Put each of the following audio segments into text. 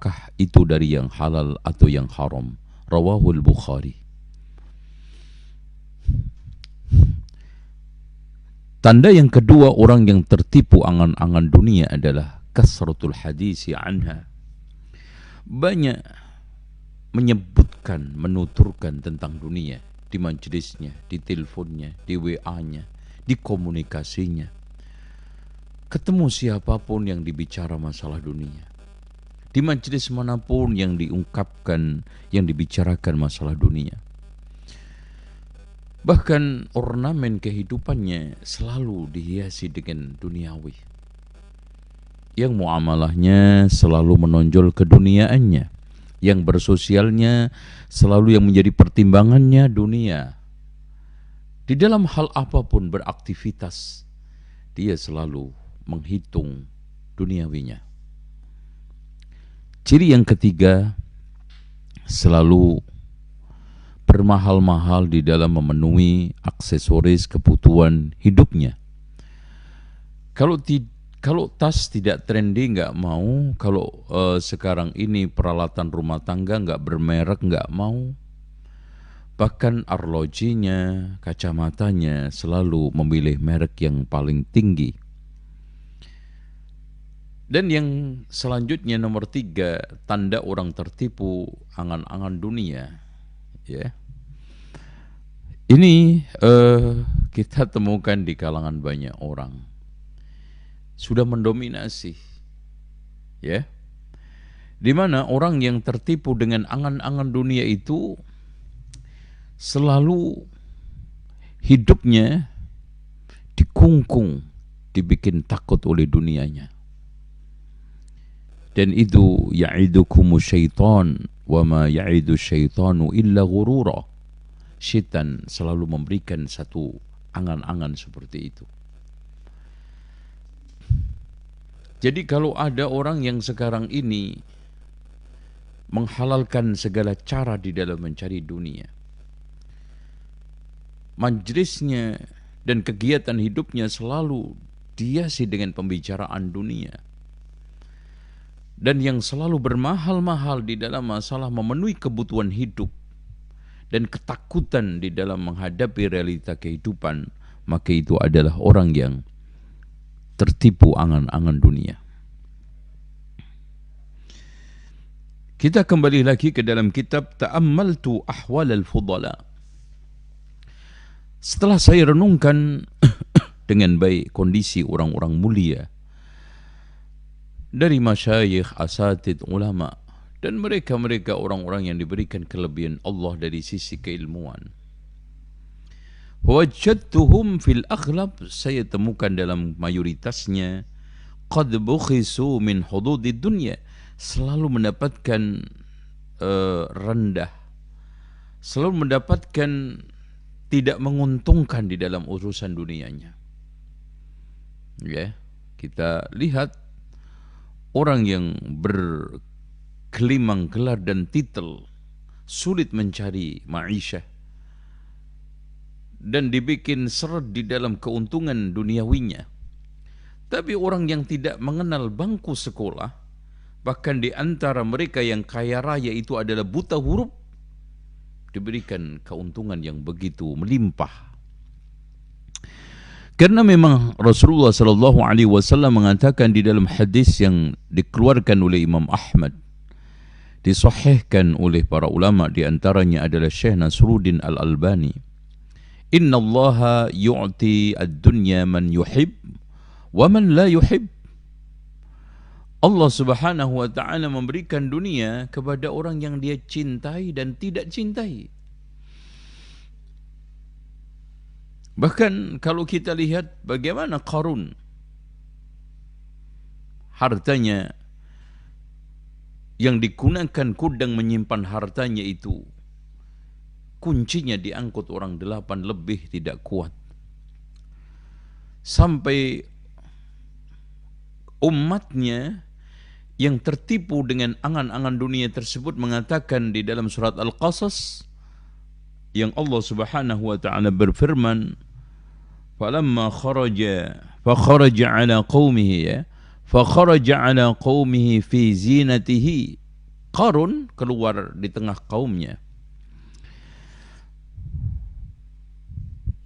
apakah itu dari yang halal atau yang haram. Rawahul Bukhari. Tanda yang kedua orang yang tertipu angan-angan dunia adalah kasratul hadisi anha. Banyak menyebutkan, menuturkan tentang dunia di majelisnya, di teleponnya, di WA-nya, di komunikasinya. Ketemu siapapun yang dibicara masalah dunia. Di majelis manapun yang diungkapkan, yang dibicarakan masalah dunia. Bahkan ornamen kehidupannya selalu dihiasi dengan duniawi. Yang muamalahnya selalu menonjol keduniaannya. Yang bersosialnya selalu yang menjadi pertimbangannya dunia. Di dalam hal apapun beraktivitas, dia selalu menghitung duniawinya. Ciri yang ketiga, selalu bermahal-mahal di dalam memenuhi aksesoris kebutuhan hidupnya. Kalau tas tidak trendy nggak mau, kalau sekarang ini peralatan rumah tangga nggak bermerek nggak mau. Bahkan arlojinya, kacamatanya selalu memilih merek yang paling tinggi. Dan yang selanjutnya nomor 3, tanda orang tertipu angan-angan dunia. Ya, ini kita temukan di kalangan banyak orang, sudah mendominasi, ya, di mana orang yang tertipu dengan angan-angan dunia itu selalu hidupnya dikungkung, dibikin takut oleh dunianya. Dan itu ya'idukumus syaitan wa ma ya'idu syaitanu illa ghurura. Syaitan selalu memberikan satu angan-angan seperti itu. Jadi kalau ada orang yang sekarang ini menghalalkan segala cara di dalam mencari dunia, majlisnya dan kegiatan hidupnya selalu dihiasi dengan pembicaraan dunia, dan yang selalu bermahal-mahal di dalam masalah memenuhi kebutuhan hidup dan ketakutan di dalam menghadapi realita kehidupan, maka itu adalah orang yang tertipu angan-angan dunia. Kita kembali lagi ke dalam kitab Ta'ammaltu Ahwal al-Fudala. Setelah saya renungkan dengan baik kondisi orang-orang mulia dari masyayikh, asatid, ulama, dan mereka-mereka orang-orang yang diberikan kelebihan Allah dari sisi keilmuan. Wajadtuhum fil aghlab, saya temukan dalam mayoritasnya qad bukhisu min hududid dunya, selalu mendapatkan rendah, selalu mendapatkan tidak menguntungkan di dalam urusan dunianya. Ya, kita lihat orang yang bergelimang gelar dan titel sulit mencari ma'isyah dan dibikin seret di dalam keuntungan duniawinya. Tapi orang yang tidak mengenal bangku sekolah, bahkan di antara mereka yang kaya raya itu adalah buta huruf, diberikan keuntungan yang begitu melimpah. Karena memang Rasulullah SAW mengatakan di dalam hadis yang dikeluarkan oleh Imam Ahmad, disahihkan oleh para ulama, di antaranya adalah Syekh Nasruddin Al-Albani, Inna Allaha yu'ti ad-dunya man yuhib wa man la yuhib. Allah Subhanahu wa ta'ala memberikan dunia kepada orang yang dia cintai dan tidak cintai. Bahkan kalau kita lihat bagaimana Qarun, hartanya yang digunakan kudang menyimpan hartanya itu, kuncinya diangkut orang 8 lebih tidak kuat. Sampai umatnya yang tertipu dengan angan-angan dunia tersebut mengatakan di dalam surat Al-Qasas, yang Allah Subhanahu wa ta'ala berfirman, falamma kharaja ala qaumihi fi zinatihi Qarun keluar di tengah kaumnya.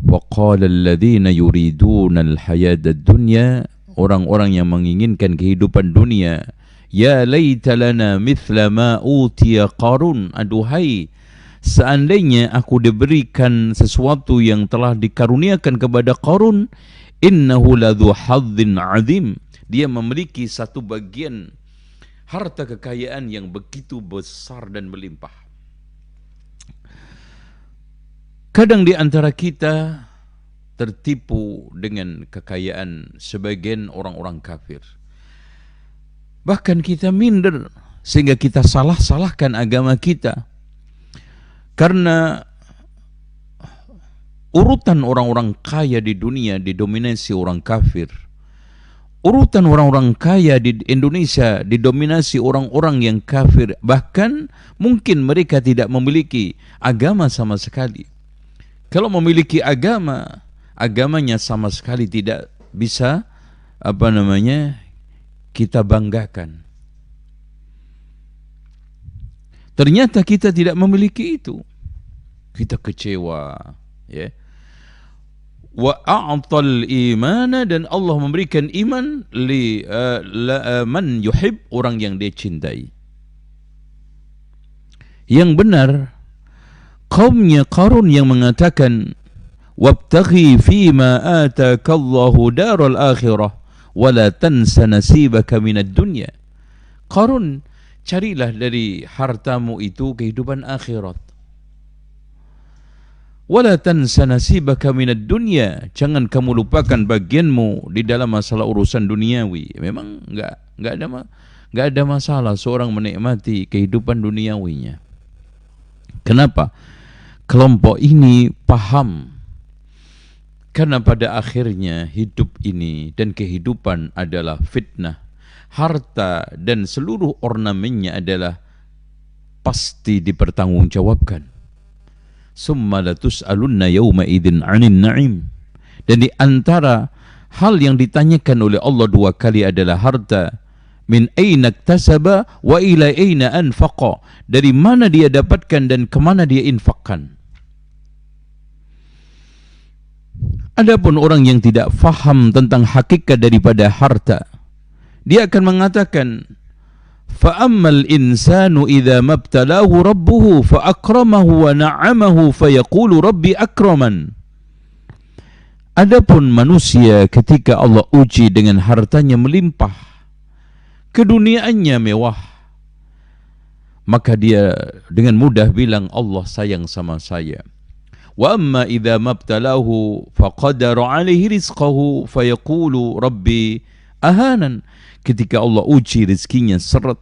وَقَالَ الَّذِينَ يُرِيدُونَ الْحَيَاةَ الدُّنْيَا, orang-orang yang menginginkan kehidupan dunia, ya laita lana mithla ma utiya Qarun, aduhai seandainya aku diberikan sesuatu yang telah dikaruniakan kepada Qarun, innahu ladzu hadzin azim, dia memiliki satu bagian harta kekayaan yang begitu besar dan melimpah. Kadang di antara kita tertipu dengan kekayaan sebagian orang-orang kafir. Bahkan kita minder sehingga kita salah-salahkan agama kita. Karena urutan orang-orang kaya di dunia didominasi orang kafir. Urutan orang-orang kaya di Indonesia didominasi orang-orang yang kafir. Bahkan mungkin mereka tidak memiliki agama sama sekali. Kalau memiliki agama, agamanya sama sekali tidak bisa kita banggakan. Ternyata kita tidak memiliki itu. Kita kecewa, ya. Wa a'tal imana, dan Allah memberikan iman li man yuhib, orang yang dia cintai. Yang benar kaumnya Qarun yang mengatakan wabtaghi fima ataka Allahu daral akhirah wa la tansa nasibaka minad dunya. Qarun, carilah dari hartamu itu kehidupan akhirat. Wa la tansa nasibaka minad dunya, jangan kamu lupakan bagianmu di dalam masalah urusan duniawi. Memang enggak ada masalah seorang menikmati kehidupan duniawinya. Kenapa? Kelompok ini paham, karena pada akhirnya hidup ini dan kehidupan adalah fitnah. Harta dan seluruh ornamennya adalah pasti dipertanggungjawabkan. Summa latus'alunna yawma idzin 'anil na'im. Dan di antara hal yang ditanyakan oleh Allah dua kali adalah harta. Min aina iktasaba wa ila aina anfaqa, dari mana dia dapatkan dan kemana dia infakkan. Adapun orang yang tidak faham tentang hakikat daripada harta, dia akan mengatakan, fa'ammal insanu idza mabtalahu rabbuhu fa'akramahu wa na'amahu fayaqulu rabbi akraman. Adapun manusia ketika Allah uji dengan hartanya melimpah, keduniaannya mewah, maka dia dengan mudah bilang Allah sayang sama saya. Wa amma idza mabtalahu faqadara alaihi rizqahu fayaqulu rabbi ahanan. Ketika Allah uji rezekinya seret,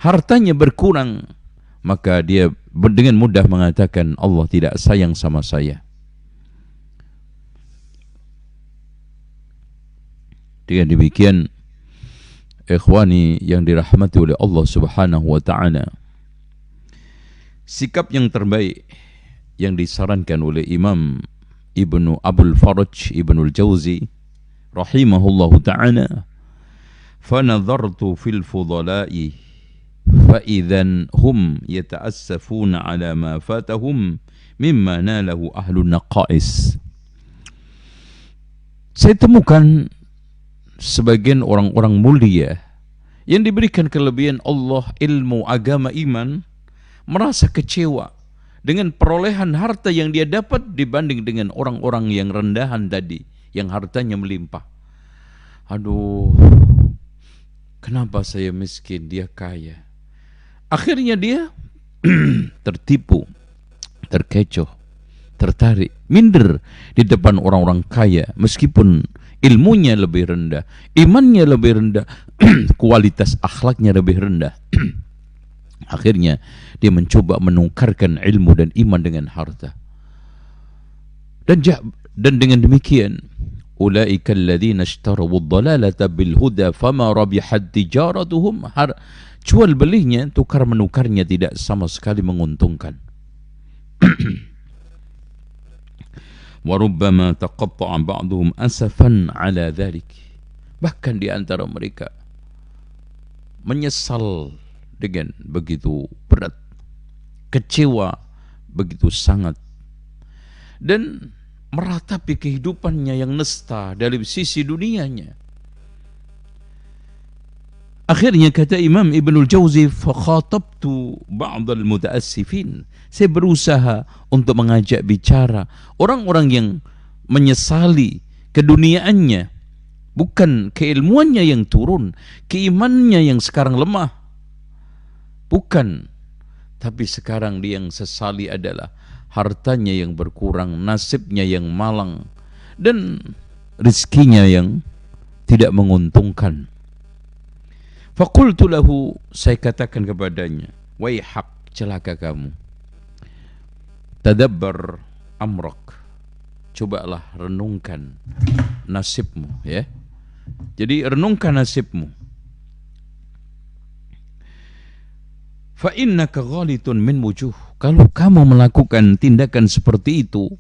hartanya berkurang, maka dia dengan mudah mengatakan Allah tidak sayang sama saya. Dengan demikian, ikhwani yang dirahmati oleh Allah Subhanahu wa taala, sikap yang terbaik yang disarankan oleh Imam Ibnu Abdul Faraj Ibnul Jauzi rahimahullahu ta'ala, fanadhartu fil fudala'i fa idzan hum yata'assafuna ala ma fatahum mimma nalahu ahlun naqais. Saya temukan sebagian orang-orang mulia yang diberikan kelebihan Allah, ilmu, agama, iman, merasa kecewa dengan perolehan harta yang dia dapat dibanding dengan orang-orang yang rendahan tadi, yang hartanya melimpah. Aduh, kenapa saya miskin, dia kaya? Akhirnya dia tertipu, terkecoh, tertarik, minder di depan orang-orang kaya, meskipun ilmunya lebih rendah, imannya lebih rendah, kualitas akhlaknya lebih rendah. Akhirnya dia mencoba menukarkan ilmu dan iman dengan harta. Dan dengan demikian, ulaika alladzina ishtaraw ad-dalalata bil huda fama rabihat tijaratuhum. Jual belinya, tukar menukarnya tidak sama sekali menguntungkan. Wa rubbama taqatta'a ba'dhum asafan 'ala dhalik. Bahkan di antara mereka menyesal dengan begitu berat, kecewa begitu sangat, dan meratapi kehidupannya yang nesta dari sisi dunianya. Akhirnya kata Imam Ibnul Jauzi, fakhatabtu ba'dal mutaassifin. Saya berusaha untuk mengajak bicara orang-orang yang menyesali keduniaannya, bukan keilmuannya yang turun, keimanannya yang sekarang lemah. Bukan, tapi sekarang dia yang sesali adalah hartanya yang berkurang, nasibnya yang malang, dan rizkinya yang tidak menguntungkan. Faqultu lahu, saya katakan kepadanya, waihak, celaka kamu. Tadabbar amrak, cobalah renungkan nasibmu, ya. Jadi renungkan nasibmu. Fa innaka ghalitun min wujuh. Kalau kamu melakukan tindakan seperti itu,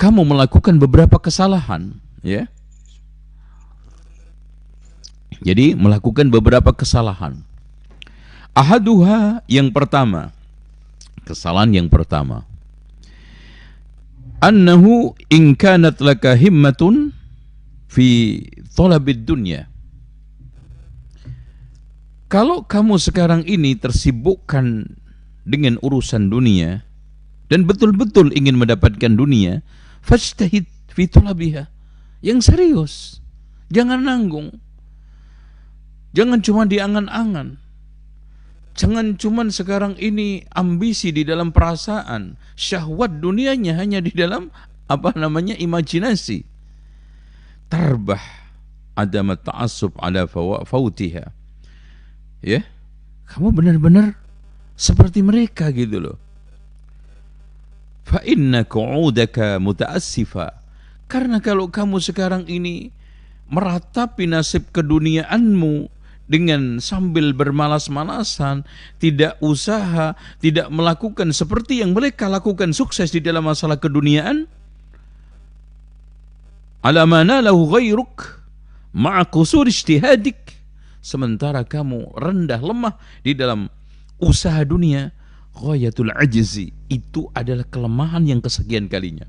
kamu melakukan beberapa kesalahan, ya. Jadi melakukan beberapa kesalahan. Ahaduha, yang pertama, kesalahan yang pertama, annahu in kanat laka himmatun fi thalabid dunya. Kalau kamu sekarang ini tersibukkan dengan urusan dunia dan betul-betul ingin mendapatkan dunia, fajtahid fi thalabiha. Yang serius, jangan nanggung. Jangan cuma diangan-angan. Jangan cuma sekarang ini ambisi di dalam perasaan, syahwat dunianya hanya di dalam imajinasi. Tarbah adam ta'assub ala fautiha. Ya, kamu benar-benar seperti mereka gitu loh. Fa inna qu'udaka muta'assifa. Karena kalau kamu sekarang ini meratapi nasib keduniaanmu dengan sambil bermalas-malasan, tidak usaha, tidak melakukan seperti yang mereka lakukan sukses di dalam masalah keduniaan, ala mana lahu ghairuk ma'a qusur ijtihadik, sementara kamu rendah lemah di dalam usaha dunia, ghayatul ajzi, itu adalah kelemahan yang kesekian kalinya.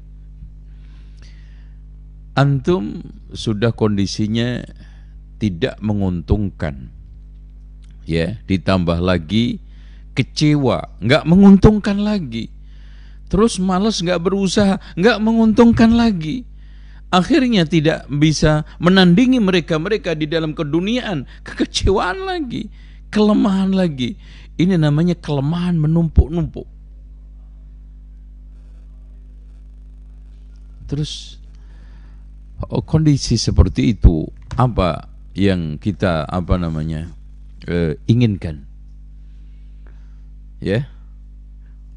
Antum sudah kondisinya tidak menguntungkan, ya, ditambah lagi kecewa, nggak menguntungkan lagi, terus malas, nggak berusaha, nggak menguntungkan lagi, akhirnya tidak bisa menandingi mereka di dalam keduniaan, kekecewaan lagi, kelemahan lagi. Ini namanya kelemahan menumpuk-numpuk. Terus kondisi seperti itu, apa yang kita inginkan, ya?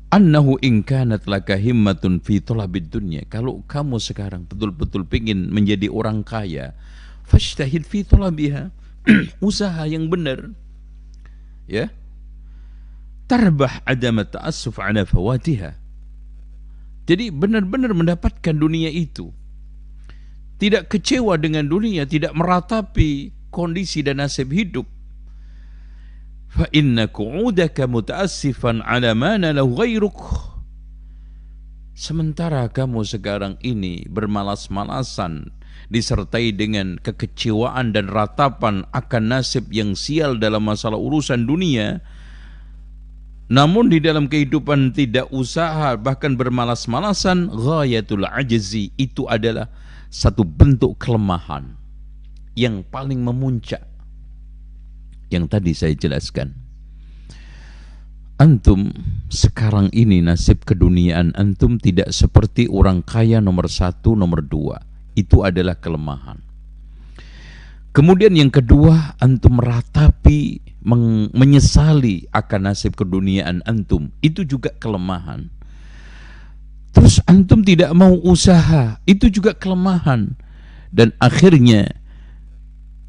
Annahu in kanat laka himmatun fi talabid dunya. Kalau kamu sekarang betul-betul ingin menjadi orang kaya, fashtahid fi talabiha. Usaha yang benar, ya. Tarbah adam ta'assuf ala fawatiha. Jadi benar-benar mendapatkan dunia itu, tidak kecewa dengan dunia, tidak meratapi kondisi dan nasib hidup. Fa inna qu'udaka muta'assifan ala ma nalahu ghairuk. Sementara kamu sekarang ini bermalas-malasan, disertai dengan kekecewaan dan ratapan akan nasib yang sial dalam masalah urusan dunia, namun di dalam kehidupan tidak usaha, bahkan bermalas-malasan, ghayatul ajzi, itu adalah satu bentuk kelemahan yang paling memuncak yang tadi saya jelaskan. Antum sekarang ini nasib keduniaan antum tidak seperti orang kaya nomor 1, nomor 2. Itu adalah kelemahan. Kemudian yang kedua, antum meratapi, menyesali akan nasib keduniaan antum, itu juga kelemahan. Terus antum tidak mau usaha, itu juga kelemahan. Dan akhirnya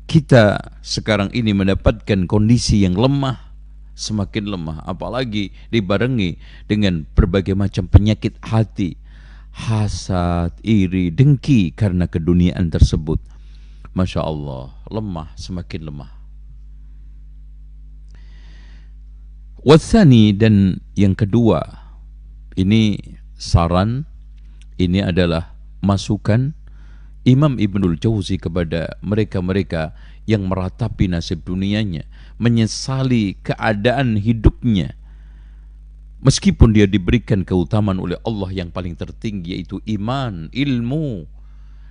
kita sekarang ini mendapatkan kondisi yang lemah, semakin lemah, apalagi dibarengi dengan berbagai macam penyakit hati, hasad, iri, dengki karena keduniaan tersebut. Masya Allah, lemah, semakin lemah. Wathani, dan yang kedua, ini saran, ini adalah masukan Imam Ibnul Jauzi kepada mereka-mereka yang meratapi nasib dunianya, menyesali keadaan hidupnya, meskipun dia diberikan keutamaan oleh Allah yang paling tertinggi, yaitu iman, ilmu,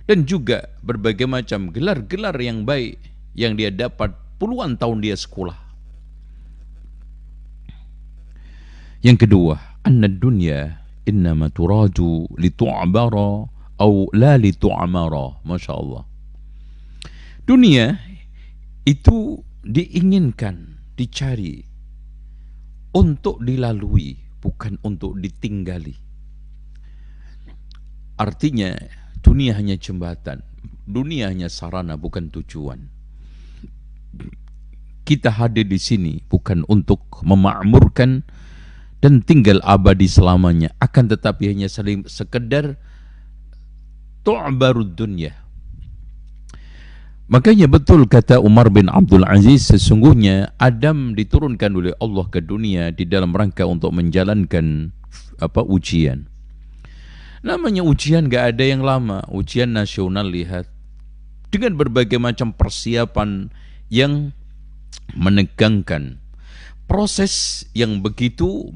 dan juga berbagai macam gelar-gelar yang baik yang dia dapat puluhan tahun dia sekolah. Yang kedua, anna dunya innama turadu litu'bara atau la litu'amara. Masya Allah. Dunia itu diinginkan, dicari untuk dilalui, bukan untuk ditinggali. Artinya dunia hanya jembatan, dunia hanya sarana, bukan tujuan. Kita hadir di sini bukan untuk memakmurkan dan tinggal abadi selamanya, akan tetapi hanya sekedar tu'barud dunya. Makanya betul kata Umar bin Abdul Aziz, sesungguhnya Adam diturunkan oleh Allah ke dunia di dalam rangka untuk menjalankan ujian. Namanya ujian gak ada yang lama, ujian nasional, lihat, dengan berbagai macam persiapan yang menegangkan. Proses yang begitu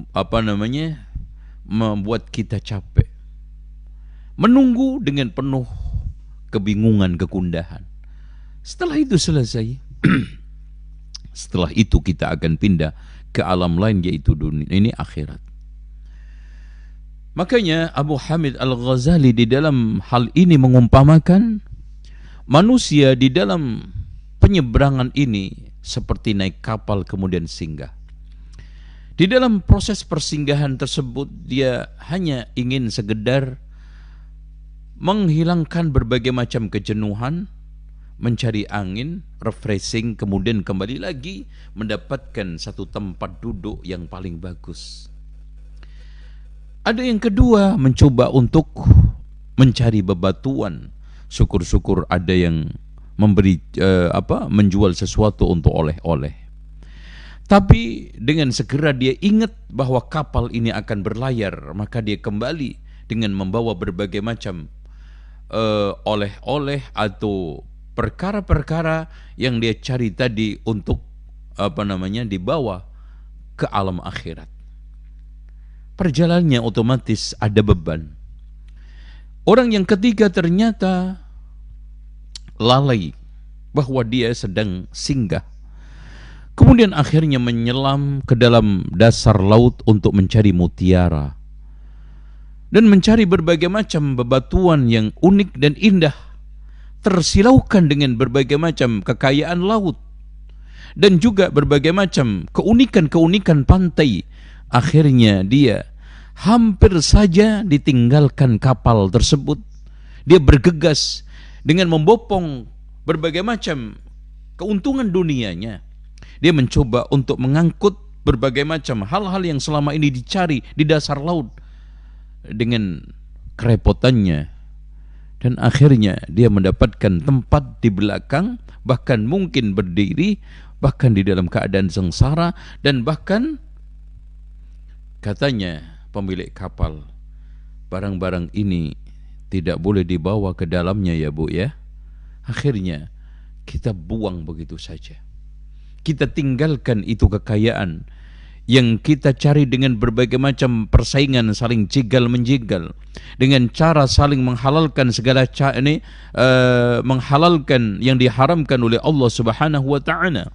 membuat kita capek, menunggu dengan penuh kebingungan, kegundahan. Setelah itu selesai, setelah itu kita akan pindah ke alam lain, yaitu dunia, ini akhirat. Makanya Abu Hamid Al-Ghazali di dalam hal ini mengumpamakan manusia di dalam penyeberangan ini seperti naik kapal kemudian singgah. Di dalam proses persinggahan tersebut, dia hanya ingin sekedar menghilangkan berbagai macam kejenuhan, mencari angin, refreshing, kemudian kembali lagi mendapatkan satu tempat duduk yang paling bagus. Ada yang kedua, mencoba untuk mencari bebatuan. Syukur-syukur ada yang memberi menjual sesuatu untuk oleh-oleh. Tapi dengan segera dia ingat bahwa kapal ini akan berlayar, maka dia kembali dengan membawa berbagai macam oleh-oleh atau perkara-perkara yang dia cari tadi untuk dibawa ke alam akhirat. Perjalanannya otomatis ada beban. Orang yang ketiga ternyata lalai bahwa dia sedang singgah. Kemudian akhirnya menyelam ke dalam dasar laut untuk mencari mutiara dan mencari berbagai macam bebatuan yang unik dan indah, tersilaukan dengan berbagai macam kekayaan laut dan juga berbagai macam keunikan-keunikan pantai. Akhirnya dia hampir saja ditinggalkan kapal tersebut. Dia bergegas dengan membopong berbagai macam keuntungan dunianya. Dia mencoba untuk mengangkut berbagai macam hal-hal yang selama ini dicari di dasar laut dengan kerepotannya. Dan akhirnya dia mendapatkan tempat di belakang, bahkan mungkin berdiri, bahkan di dalam keadaan sengsara, dan bahkan katanya pemilik kapal, barang-barang ini tidak boleh dibawa ke dalamnya ya Bu ya. Akhirnya kita buang begitu saja. Kita tinggalkan itu kekayaan yang kita cari dengan berbagai macam persaingan, saling jegal-menjegal, dengan cara saling menghalalkan segala menghalalkan yang diharamkan oleh Allah Subhanahu wa taala.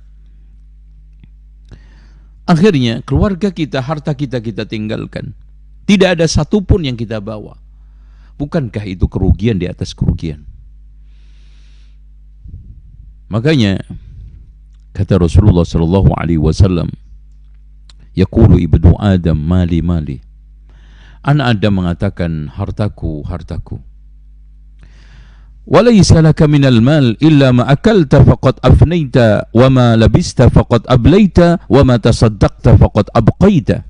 Akhirnya keluarga kita, harta kita tinggalkan. Tidak ada satupun yang kita bawa. Bukankah itu kerugian di atas kerugian? Makanya kata Rasulullah sallallahu alaihi wasallam, yaqulu ibnu Adam mali mali. Anak Adam mengatakan, hartaku, hartaku. Walaysa laka minal mal illa ma akalta faqad afnaita wa ma labista faqad ablaita wa ma tasaddaqta faqad abqaita.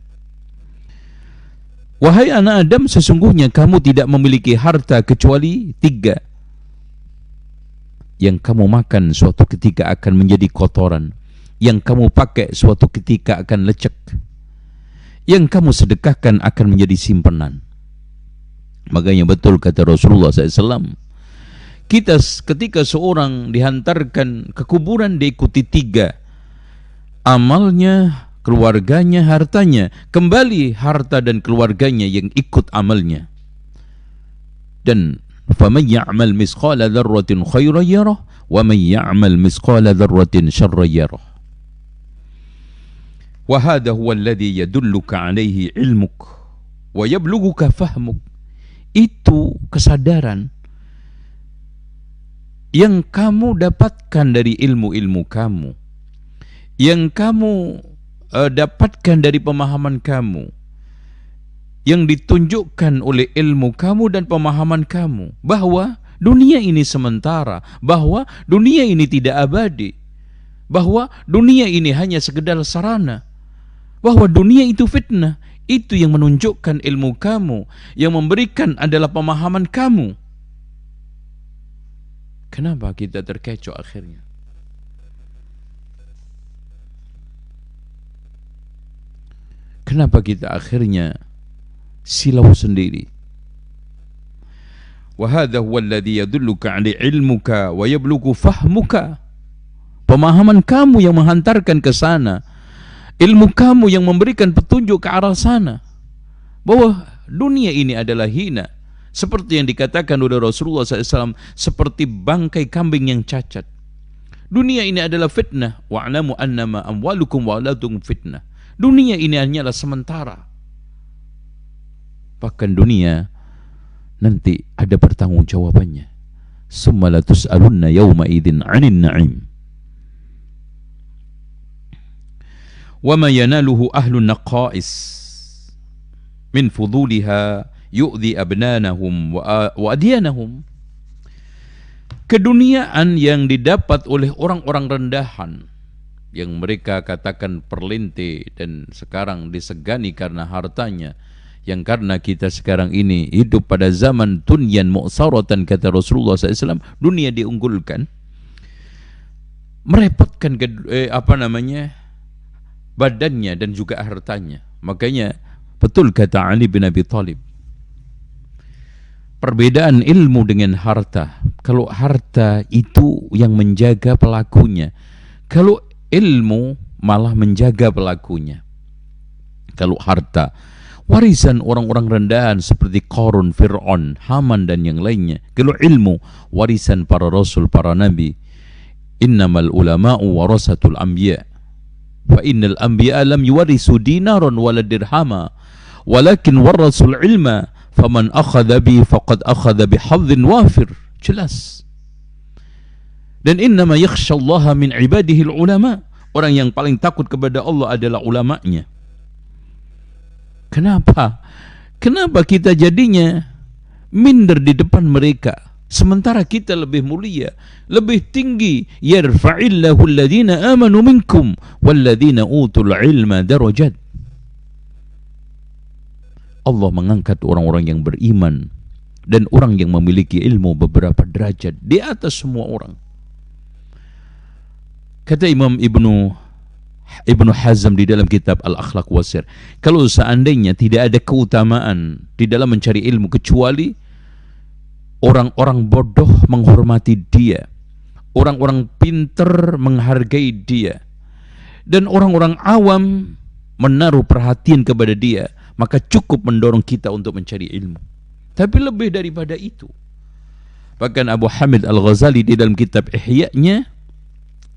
Wahai anak Adam, sesungguhnya kamu tidak memiliki harta kecuali 3. Yang kamu makan suatu ketika akan menjadi kotoran, yang kamu pakai suatu ketika akan lecek, yang kamu sedekahkan akan menjadi simpanan. Makanya betul kata Rasulullah SAW, kita ketika seorang dihantarkan ke kuburan diikuti 3, amalnya, keluarganya, hartanya. Kembali harta dan keluarganya yang ikut amalnya. Dan faman ya'mal misqala dzarratin khairan yarah wa man ya'mal misqala dzarratin syarran yarah. Wa hadha huwa alladhi yadulluka alaihi ilmuk wa yablughuka fahmuk. Itu kesadaran yang kamu dapatkan dari ilmu-ilmu kamu, yang kamu dapatkan dari pemahaman kamu, yang ditunjukkan oleh ilmu kamu dan pemahaman kamu, bahwa dunia ini sementara, bahwa dunia ini tidak abadi, bahwa dunia ini hanya sekedar sarana, bahwa dunia itu fitnah. Itu yang menunjukkan ilmu kamu, yang memberikan adalah pemahaman kamu. Kenapa kita terkecoh akhirnya? Kenapa kita akhirnya silau sendiri? Wa hadha huwa alladhi yadulluka 'ala ilmuka wa yablughu fahmuka. Pemahaman kamu yang menghantarkan ke sana, ilmu kamu yang memberikan petunjuk ke arah sana, bahwa dunia ini adalah hina, seperti yang dikatakan oleh Rasulullah SAW, seperti bangkai kambing yang cacat. Dunia ini adalah fitnah. Wa'lamu annama amwalukum wa auladukum fitnah. Dunia ini hanyalah sementara. Bahkan dunia nanti ada pertanggungjawabannya. Summa la tus'alunna yawma idzin 'anil na'im. Wa ma yanaluhu ahlun naqais min fuduliha yu'dhi abnanahum wa adyanahum. Keduniaan yang didapat oleh orang-orang rendahan, yang mereka katakan perlente dan sekarang disegani karena hartanya, yang karena kita sekarang ini hidup pada zaman tunyan mu'saratan, kata Rasulullah SAW, dunia diunggulkan, merepotkan badannya dan juga hartanya. Makanya betul kata Ali bin Abi Thalib, perbedaan ilmu dengan harta. Kalau harta itu yang menjaga pelakunya, kalau ilmu malah menjaga pelakunya. Kalau harta, warisan orang-orang rendahan seperti Qarun, Fir'aun, Haman dan yang lainnya. Kalau ilmu, warisan para rasul, para nabi. Innamal ulama'u warasatul anbiya. Fa innal anbiya lam yuwarisu dinaran wala dirhama, walakin warasul ilma, faman akhadha bi faqad akhadha bihadhin wafir. Jelas. Dan innama yakhshallaha min ibadihi ulama. Orang yang paling takut kepada Allah adalah ulamanya. Kenapa? Kenapa kita jadinya minder di depan mereka, sementara kita lebih mulia, lebih tinggi? Yarfa'illahu alladhina amanu minkum walladhina utul ilma darajat. Allah mengangkat orang-orang yang beriman dan orang yang memiliki ilmu beberapa derajat di atas semua orang. Kata Imam Ibnu Hazm di dalam kitab Al-Akhlaq Wasir, kalau seandainya tidak ada keutamaan di dalam mencari ilmu kecuali orang-orang bodoh menghormati dia, orang-orang pintar menghargai dia, dan orang-orang awam menaruh perhatian kepada dia, maka cukup mendorong kita untuk mencari ilmu. Tapi lebih daripada itu, bahkan Abu Hamid Al-Ghazali di dalam kitab Ihya-nya,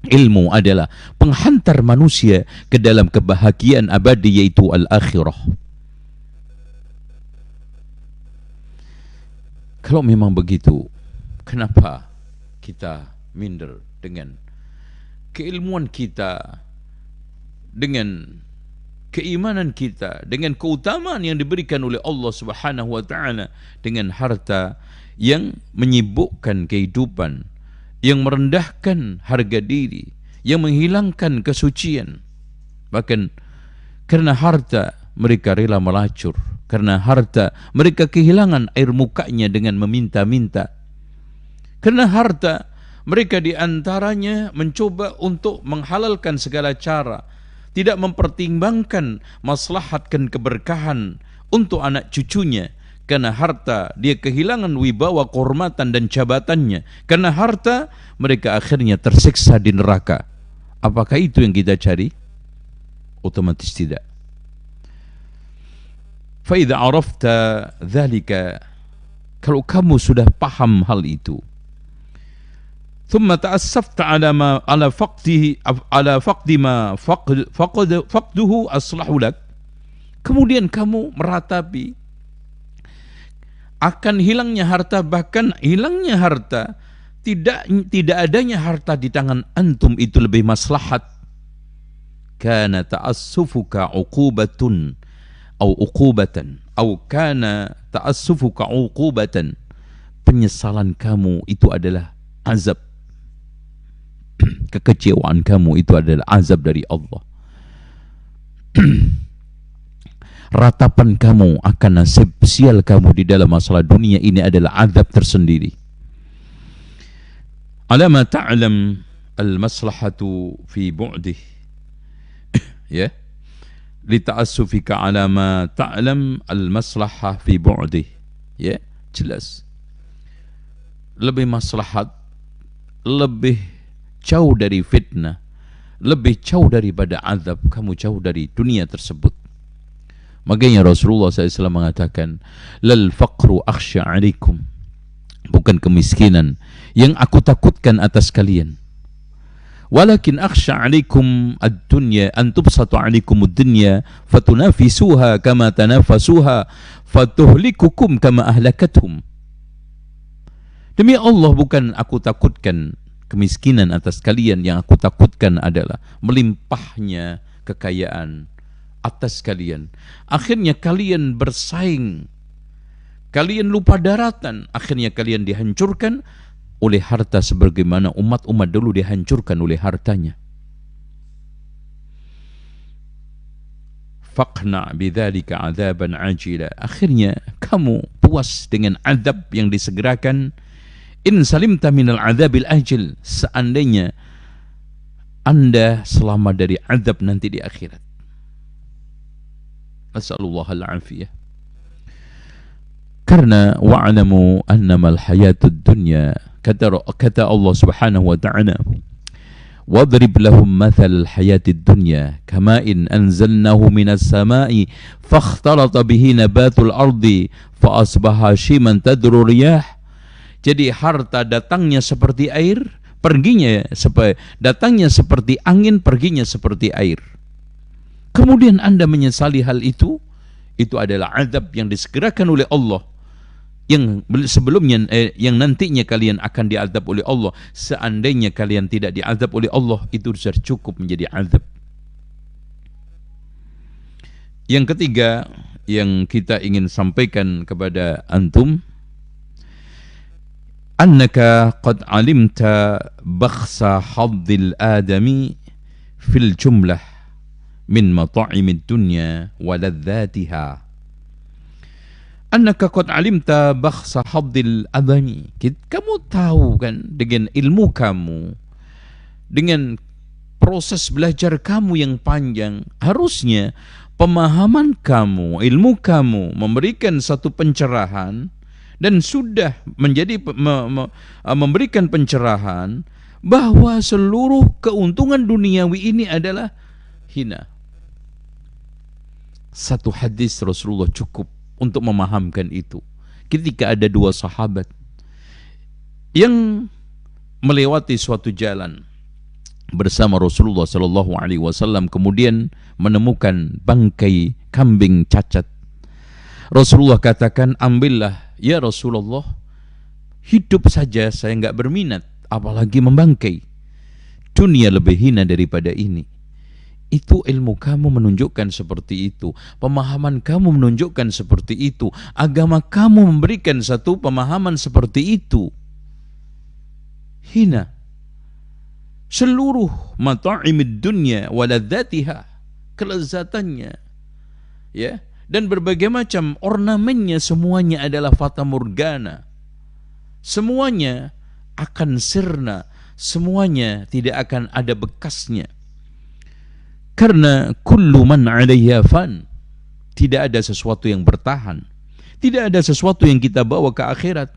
ilmu adalah penghantar manusia ke dalam kebahagiaan abadi, yaitu al-akhirah. Kalau memang begitu, kenapa kita minder dengan keilmuan kita, dengan keimanan kita, dengan keutamaan yang diberikan oleh Allah Subhanahu wa taala, dengan harta yang menyibukkan kehidupan, yang merendahkan harga diri, yang menghilangkan kesucian. Bahkan karena harta mereka rela melacur, karena harta mereka kehilangan air mukanya dengan meminta-minta. Karena harta mereka diantaranya mencoba untuk menghalalkan segala cara, tidak mempertimbangkan maslahat dan keberkahan untuk anak cucunya. Karena harta, dia kehilangan wibawa, kehormatan dan jabatannya. Karena harta, mereka akhirnya tersiksa di neraka. Apakah itu yang kita cari? Otomatis tidak. فَإِذَا عَرَفْتَ ذَلِكَ, kalau kamu sudah paham hal itu, ثُمَّ تَأَسَّفْتَ على فقد ما فقده أصلح لك, kemudian kamu meratapi akan hilangnya harta, bahkan hilangnya harta, tidak adanya harta di tangan antum itu lebih maslahat. Kana ta'assufuka uqubatun au uqubatan, au kana ta'assufuka uqubatan, penyesalan kamu itu adalah azab. Kekecewaan kamu itu adalah azab dari Allah. Ratapan kamu akan nasib sial kamu di dalam masalah dunia ini adalah azab tersendiri. Alama ta'lam al-maslahatu fi bu'dih, ya, lita'assufika alama ta'lam al-maslahah fi bu'dih, ya, jelas lebih maslahat, lebih jauh dari fitnah, lebih jauh daripada azab, kamu jauh dari dunia tersebut. Makanya Rasulullah SAW mengatakan, lal faqru akhsha alaikum, bukan kemiskinan yang aku takutkan atas kalian, walakin akhsha alaikum ad-dunya an tubsatu alaikum ad-dunya fatunafisuha kama tanafasuha fatuhlikukum kama ahlakathum. Demi Allah, bukan aku takutkan kemiskinan atas kalian, yang aku takutkan adalah melimpahnya kekayaan atas kalian. Akhirnya kalian bersaing, kalian lupa daratan, akhirnya kalian dihancurkan oleh harta sebagaimana umat-umat dulu dihancurkan oleh hartanya. Faqna bidzalika adzaban ajila, akhirnya kamu puas dengan azab yang disegerakan. In salimta minal adzabil ajil, seandainya Anda selamat dari azab nanti di akhirat. Nasallallahu al-afiyah. Karena wa'lamu annamal hayatud dunya, kata Allah Subhanahu wa ta'ala, wadrib lahum mathal hayatid dunya kama'in anzalnahu minas sama'i fakhtalata bihi nabatul ardi fa asbaha shiman tadru riyah. Jadi harta datangnya seperti air, perginya datangnya seperti angin, perginya seperti air. Kemudian Anda menyesali hal itu adalah azab yang disegerakan oleh Allah, yang sebelumnya yang nantinya kalian akan diazab oleh Allah. Seandainya kalian tidak diazab oleh Allah, itu sudah cukup menjadi azab. Yang ketiga yang kita ingin sampaikan kepada antum, annaka qad alimta bakhsa haddil adami fil jumlah min mata'imid dunya wa ladzatiha. Annaka qad alimta bakhsa haddil adami, kamu tahu kan, dengan ilmu kamu, dengan proses belajar kamu yang panjang, harusnya pemahaman kamu, ilmu kamu memberikan satu pencerahan, dan sudah menjadi memberikan pencerahan bahwa seluruh keuntungan duniawi ini adalah hina. Satu hadis Rasulullah cukup untuk memahamkan itu. Ketika ada dua sahabat yang melewati suatu jalan bersama Rasulullah SAW, kemudian menemukan bangkai kambing cacat. Rasulullah katakan, ambillah ya Rasulullah, hidup saja saya enggak berminat, apalagi membangkai. Dunia lebih hina daripada ini. Itu ilmu kamu menunjukkan seperti itu, pemahaman kamu menunjukkan seperti itu, agama kamu memberikan satu pemahaman seperti itu. Hina. Seluruh mata'imid dunya waladzatiha, kelezatannya, ya, dan berbagai macam ornamennya, semuanya adalah fata morgana. Semuanya akan sirna, semuanya tidak akan ada bekasnya. Karena kullu man 'alaiha fan. Tidak ada sesuatu yang bertahan. Tidak ada sesuatu yang kita bawa ke akhirat.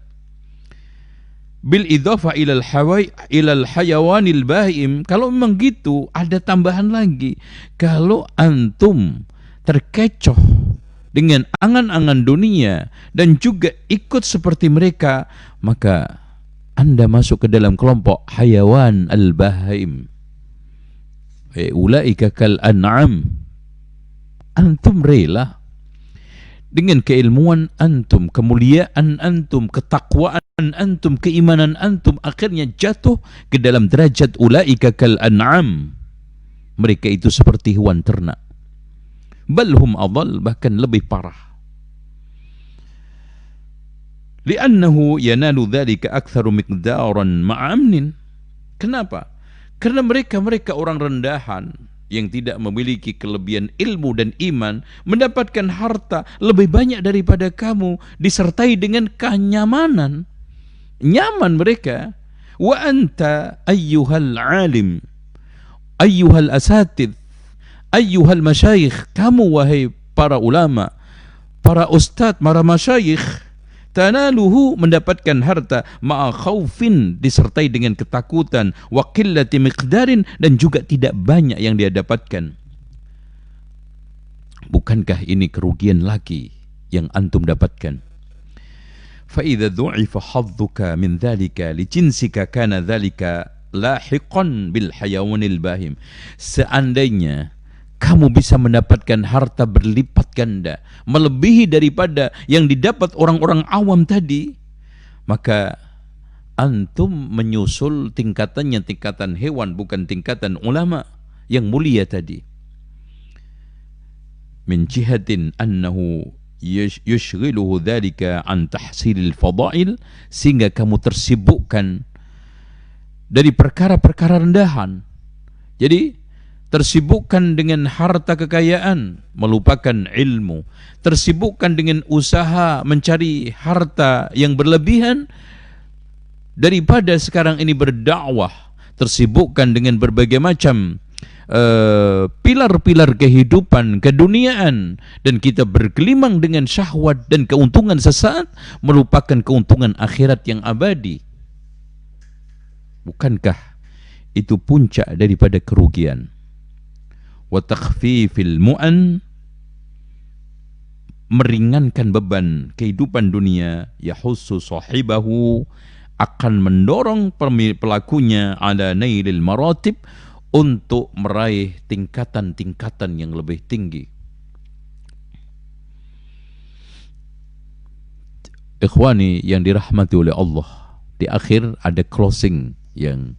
Bil idhafa ilal hayawanil bahim. Kalau memang gitu, ada tambahan lagi. Kalau antum terkecoh dengan angan-angan dunia dan juga ikut seperti mereka, maka Anda masuk ke dalam kelompok hayawan al-bahim. Ulaika kal an'am. Antum rela dengan keilmuan antum, kemuliaan antum, ketakwaan antum, keimanan antum, akhirnya jatuh ke dalam derajat ulaika kal an'am. Mereka itu seperti hewan ternak. Bal hum adall, bahkan lebih parah. Li'annahu yanalu dzalika aktsaru miqdaran ma'amnin. Kenapa? Karena mereka orang rendahan yang tidak memiliki kelebihan ilmu dan iman, mendapatkan harta lebih banyak daripada kamu, disertai dengan kenyamanan. Nyaman mereka. Wa anta ayyuhal alim, ayyuhal asatid, ayyuhal masyayikh, kamu wahai para ulama, para ustadz, para masyayikh, tanaluhu, mendapatkan harta, ma'a khaufin, disertai dengan ketakutan, wa qillati miqdarin, dan juga tidak banyak yang dia dapatkan. Bukankah ini kerugian lagi yang antum dapatkan? Fa idza du'ifa hadduka min dzalika li jinsika kana dzalika lahiqan bil hayawanil bahim. Seandainya kamu bisa mendapatkan harta berlipat ganda, melebihi daripada yang didapat orang-orang awam tadi, maka antum menyusul tingkatannya tingkatan hewan, bukan tingkatan ulama yang mulia tadi. Min jihatin annahu yushghiluhu dhalika an tahsilil fadail, sehingga kamu tersibukkan dari perkara-perkara rendahan. Jadi tersibukkan dengan harta kekayaan, melupakan ilmu. Tersibukkan dengan usaha mencari harta yang berlebihan, daripada sekarang ini berdakwah. Tersibukkan dengan berbagai macam pilar-pilar kehidupan, keduniaan, dan kita bergelimang dengan syahwat dan keuntungan sesaat, melupakan keuntungan akhirat yang abadi. Bukankah itu puncak daripada kerugian? Wa takhfifil mu'an, meringankan beban kehidupan dunia, yahussu sahibahu, akan mendorong pelakunya ala nailil maratib, untuk meraih tingkatan-tingkatan yang lebih tinggi. Ikhwani yang dirahmati oleh Allah, di akhir ada closing yang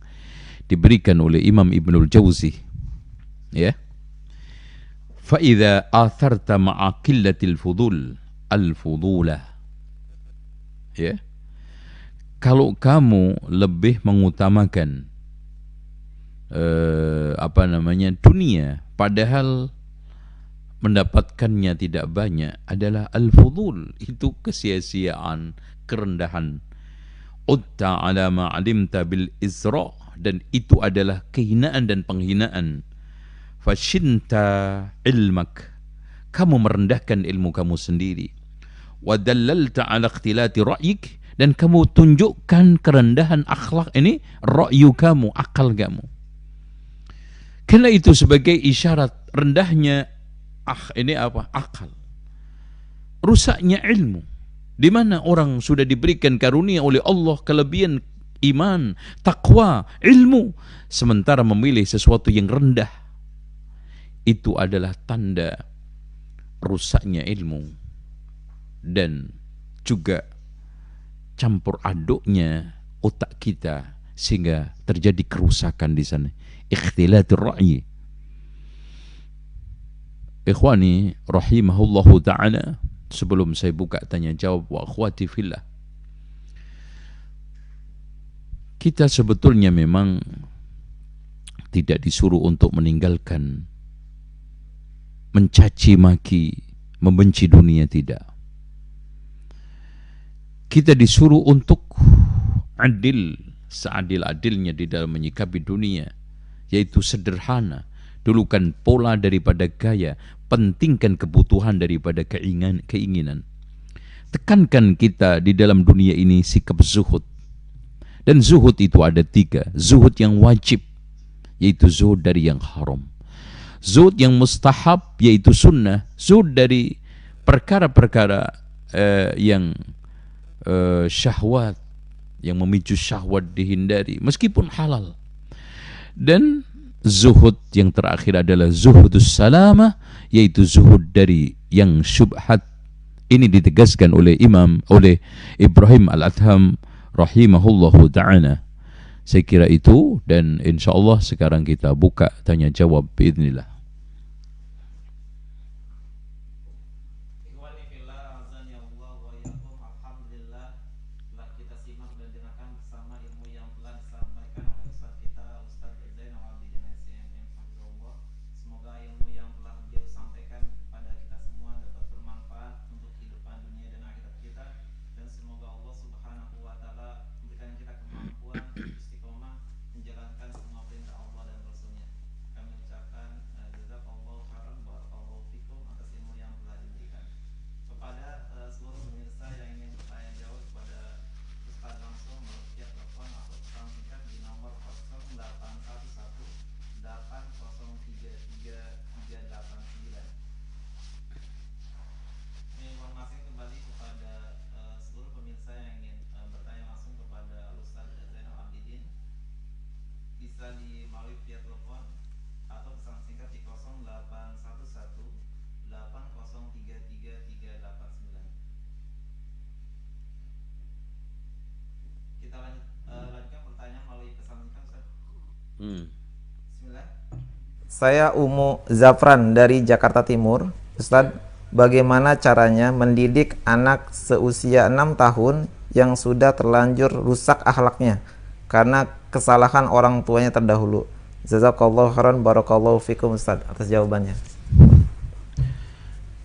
diberikan oleh Imam Ibnul Jauzi, ya. فَإِذَا آثَرْتَ مَعَ قِلَّةِ الْفُضُولَ, ya. Kalau kamu lebih mengutamakan dunia, padahal mendapatkannya tidak banyak, adalah al-fudul, itu kesia-siaan, kerendahan. Utta ala ma alimta bil izra, dan itu adalah kehinaan dan penghinaan. Fashinta ilmak, kamu merendahkan ilmu kamu sendiri. Wa dallalta ala ikhtilati ra'yik, dan kamu tunjukkan kerendahan akhlak ini, ra'yu kamu, akal kamu. Karena itu sebagai isyarat rendahnya akal, rusaknya ilmu. Di mana orang sudah diberikan karunia oleh Allah kelebihan iman, takwa, ilmu, sementara memilih sesuatu yang rendah, itu adalah tanda rusaknya ilmu dan juga campur aduknya otak kita, sehingga terjadi kerusakan di sana. Ikhtilatur ra'yi. Ikhwani rahimahullahu ta'ala, sebelum saya buka tanya jawab, wa akhwati fillah, kita sebetulnya memang tidak disuruh untuk meninggalkan, mencaci maki, membenci dunia, tidak. Kita disuruh untuk adil, seadil-adilnya di dalam menyikapi dunia, yaitu sederhana Dulukan pola daripada gaya, pentingkan kebutuhan daripada keinginan. Tekankan kita di dalam dunia ini sikap zuhud. Dan zuhud itu ada 3. Zuhud yang wajib, yaitu zuhud dari yang haram. Zuhud yang mustahab, yaitu sunnah. Zuhud dari perkara-perkara yang syahwat, yang memicu syahwat dihindari, meskipun halal. Dan zuhud yang terakhir adalah zuhudus salamah, yaitu zuhud dari yang syubhat. Ini ditegaskan oleh Ibrahim Al-Adham rahimahullahu ta'ala. Saya kira itu, dan insyaAllah sekarang kita buka tanya jawab biidznillah. Saya Umu Zafran dari Jakarta Timur. Ustadz, bagaimana caranya mendidik anak seusia 6 tahun yang sudah terlanjur rusak akhlaknya karena kesalahan orang tuanya terdahulu? Jazakallahu khairan, barakallahu fikum Ustadz atas jawabannya.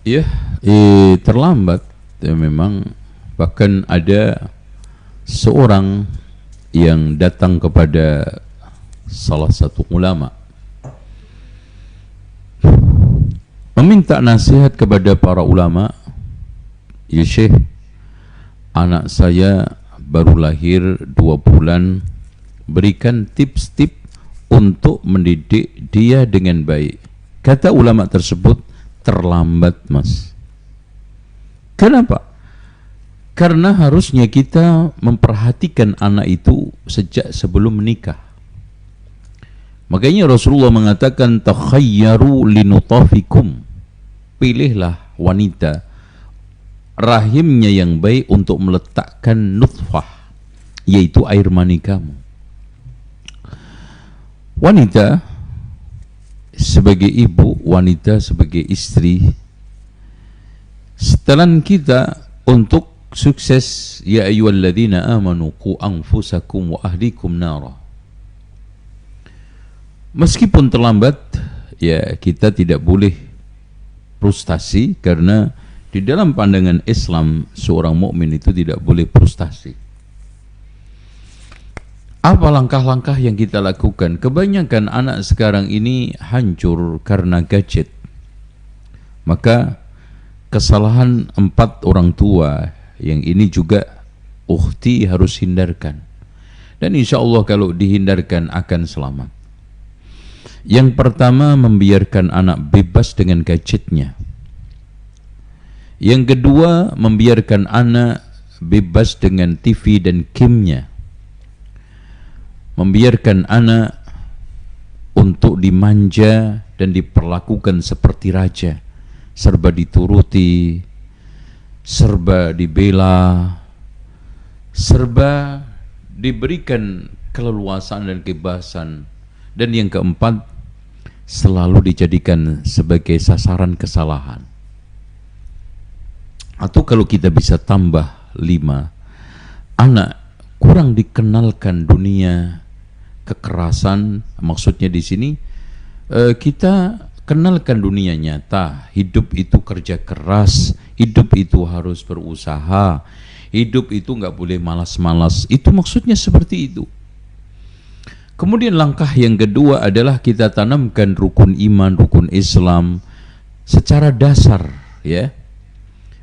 Ya, terlambat ya memang. Bahkan ada seorang yang datang kepada salah satu ulama meminta nasihat kepada para ulama. Ya Syekh, anak saya baru lahir 2 bulan, berikan tips-tips untuk mendidik dia dengan baik. Kata ulama tersebut, terlambat Mas. Kenapa? Karena harusnya kita memperhatikan anak itu sejak sebelum menikah. Makanya Rasulullah mengatakan, takhayyaru linutafikum, pilihlah wanita rahimnya yang baik untuk meletakkan nutfah, yaitu air mani kamu. Wanita sebagai ibu, wanita sebagai istri, setelan kita untuk sukses. Ya ayyuhalladzina amanu qu anfusakum wa ahlikum nara. Meskipun terlambat, ya kita tidak boleh frustasi, karena di dalam pandangan Islam seorang mukmin itu tidak boleh frustasi. Apa langkah-langkah yang kita lakukan? Kebanyakan anak sekarang ini hancur karena gadget. Maka kesalahan 4 orang tua yang ini juga ukhti harus hindarkan. Dan insya Allah kalau dihindarkan akan selamat. Yang pertama, membiarkan anak bebas dengan gadgetnya. Yang kedua, membiarkan anak bebas dengan TV dan game-nya. Membiarkan anak untuk dimanja dan diperlakukan seperti raja, serba dituruti, serba dibela, serba diberikan keleluasan dan kebebasan. Dan yang keempat, selalu dijadikan sebagai sasaran kesalahan. Atau kalau kita bisa tambah 5, anak kurang dikenalkan dunia kekerasan. Maksudnya di sini kita kenalkan dunia nyata. Hidup itu kerja keras, hidup itu harus berusaha, hidup itu nggak boleh malas-malas. Itu maksudnya seperti itu. Kemudian langkah yang kedua adalah kita tanamkan rukun iman, rukun Islam secara dasar, ya.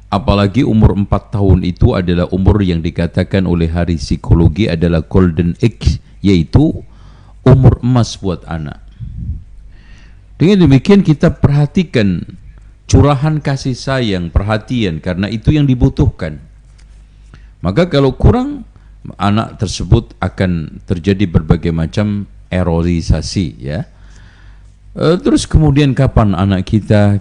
Apalagi umur 4 tahun itu adalah umur yang dikatakan oleh ahli psikologi adalah golden age, yaitu umur emas buat anak. Dengan demikian kita perhatikan curahan kasih sayang, perhatian, karena itu yang dibutuhkan. Maka kalau kurang, anak tersebut akan terjadi berbagai macam erorisasi, ya. Terus kemudian kapan anak kita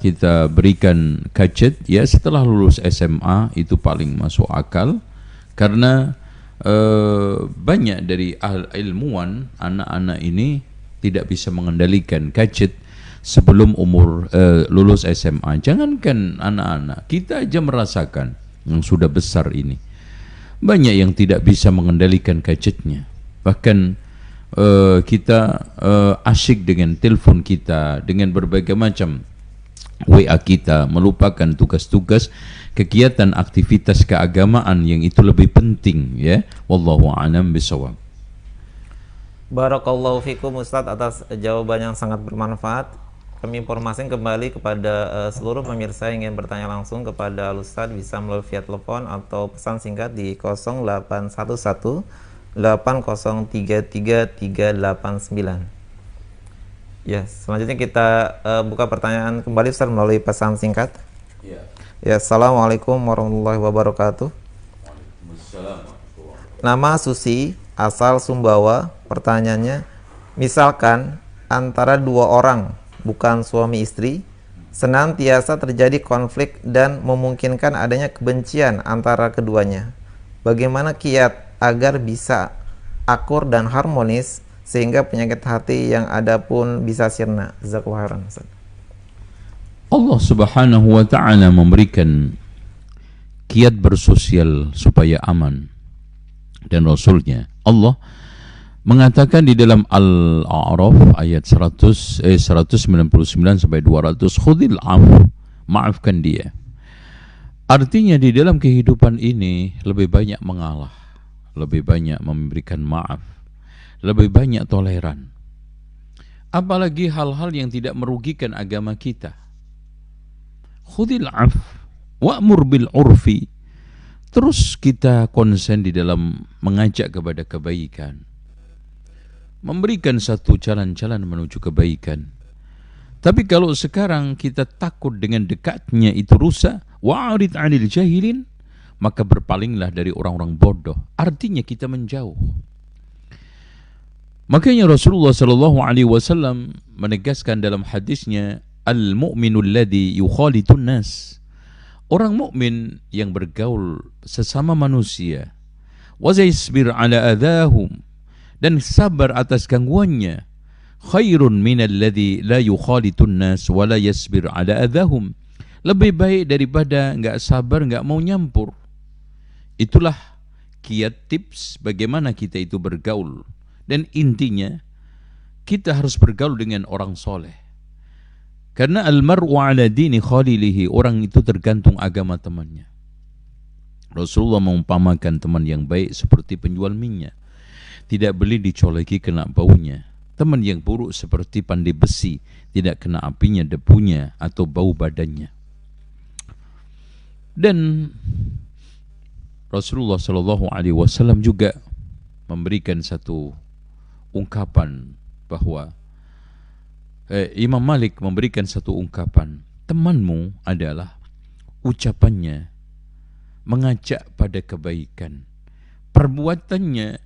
berikan gadget, ya setelah lulus SMA itu paling masuk akal, karena banyak dari ilmuwan anak-anak ini tidak bisa mengendalikan gadget sebelum umur lulus SMA. Jangankan anak-anak, kita aja merasakan yang sudah besar ini banyak yang tidak bisa mengendalikan gadgetnya. Bahkan kita asyik dengan telepon kita, dengan berbagai macam WA kita, melupakan tugas-tugas kegiatan aktivitas keagamaan yang itu lebih penting, ya. Wallahu a'lam bishawab. Barakallahu fikum Ustadz atas jawaban yang sangat bermanfaat. Kami informasikan kembali kepada seluruh pemirsa yang ingin bertanya langsung kepada Ustadz bisa melalui via telepon atau pesan singkat di 0811 8033389. Ya, selanjutnya kita buka pertanyaan kembali Ustadz melalui pesan singkat. Ya, Assalamualaikum warahmatullahi wabarakatuh. Nama Susi, asal Sumbawa. Pertanyaannya, misalkan antara dua orang bukan suami istri, senantiasa terjadi konflik dan memungkinkan adanya kebencian antara keduanya. Bagaimana kiat agar bisa akur dan harmonis sehingga penyakit hati yang ada pun bisa sirna? Jazakallahu khairan. Allah Subhanahu wa taala memberikan kiat bersosial supaya aman, dan Rasulnya Allah mengatakan di dalam Al-A'raf ayat 199 sampai 200, khudil af, maafkan dia. Artinya di dalam kehidupan ini lebih banyak mengalah, lebih banyak memberikan maaf, lebih banyak toleran. Apalagi hal-hal yang tidak merugikan agama kita. Khudil af wa'mur bil urfi. Terus kita konsen di dalam mengajak kepada kebaikan, memberikan satu jalan-jalan menuju kebaikan. Tapi kalau sekarang kita takut dengan dekatnya itu rusak, wa'arid 'anil jahilin, maka berpalinglah dari orang-orang bodoh. Artinya kita menjauh. Makanya Rasulullah sallallahu alaihi wasallam menegaskan dalam hadisnya, al-mu'minul ladzi yukhalitun nas. Orang mukmin yang bergaul sesama manusia, wa yasbir 'ala adahum, dan sabar atas gangguannya, khairun minal ladzi la yukhalitun nas wa la yasbir 'ala adahum. Lebih baik daripada enggak sabar, enggak mau nyampur. Itulah kiat tips bagaimana kita itu bergaul. Dan intinya kita harus bergaul dengan orang soleh. Karena al-mar'u 'ala dini khalilihi, orang itu tergantung agama temannya. Rasulullah mengumpamakan teman yang baik seperti penjual minyak, tidak beli dicoleki kena baunya. Teman yang buruk seperti pandai besi, tidak kena apinya, debunya atau bau badannya. Dan Rasulullah sallallahu alaihi wasallam juga memberikan satu ungkapan bahwa Imam Malik memberikan satu ungkapan, temanmu adalah ucapannya mengajak pada kebaikan, perbuatannya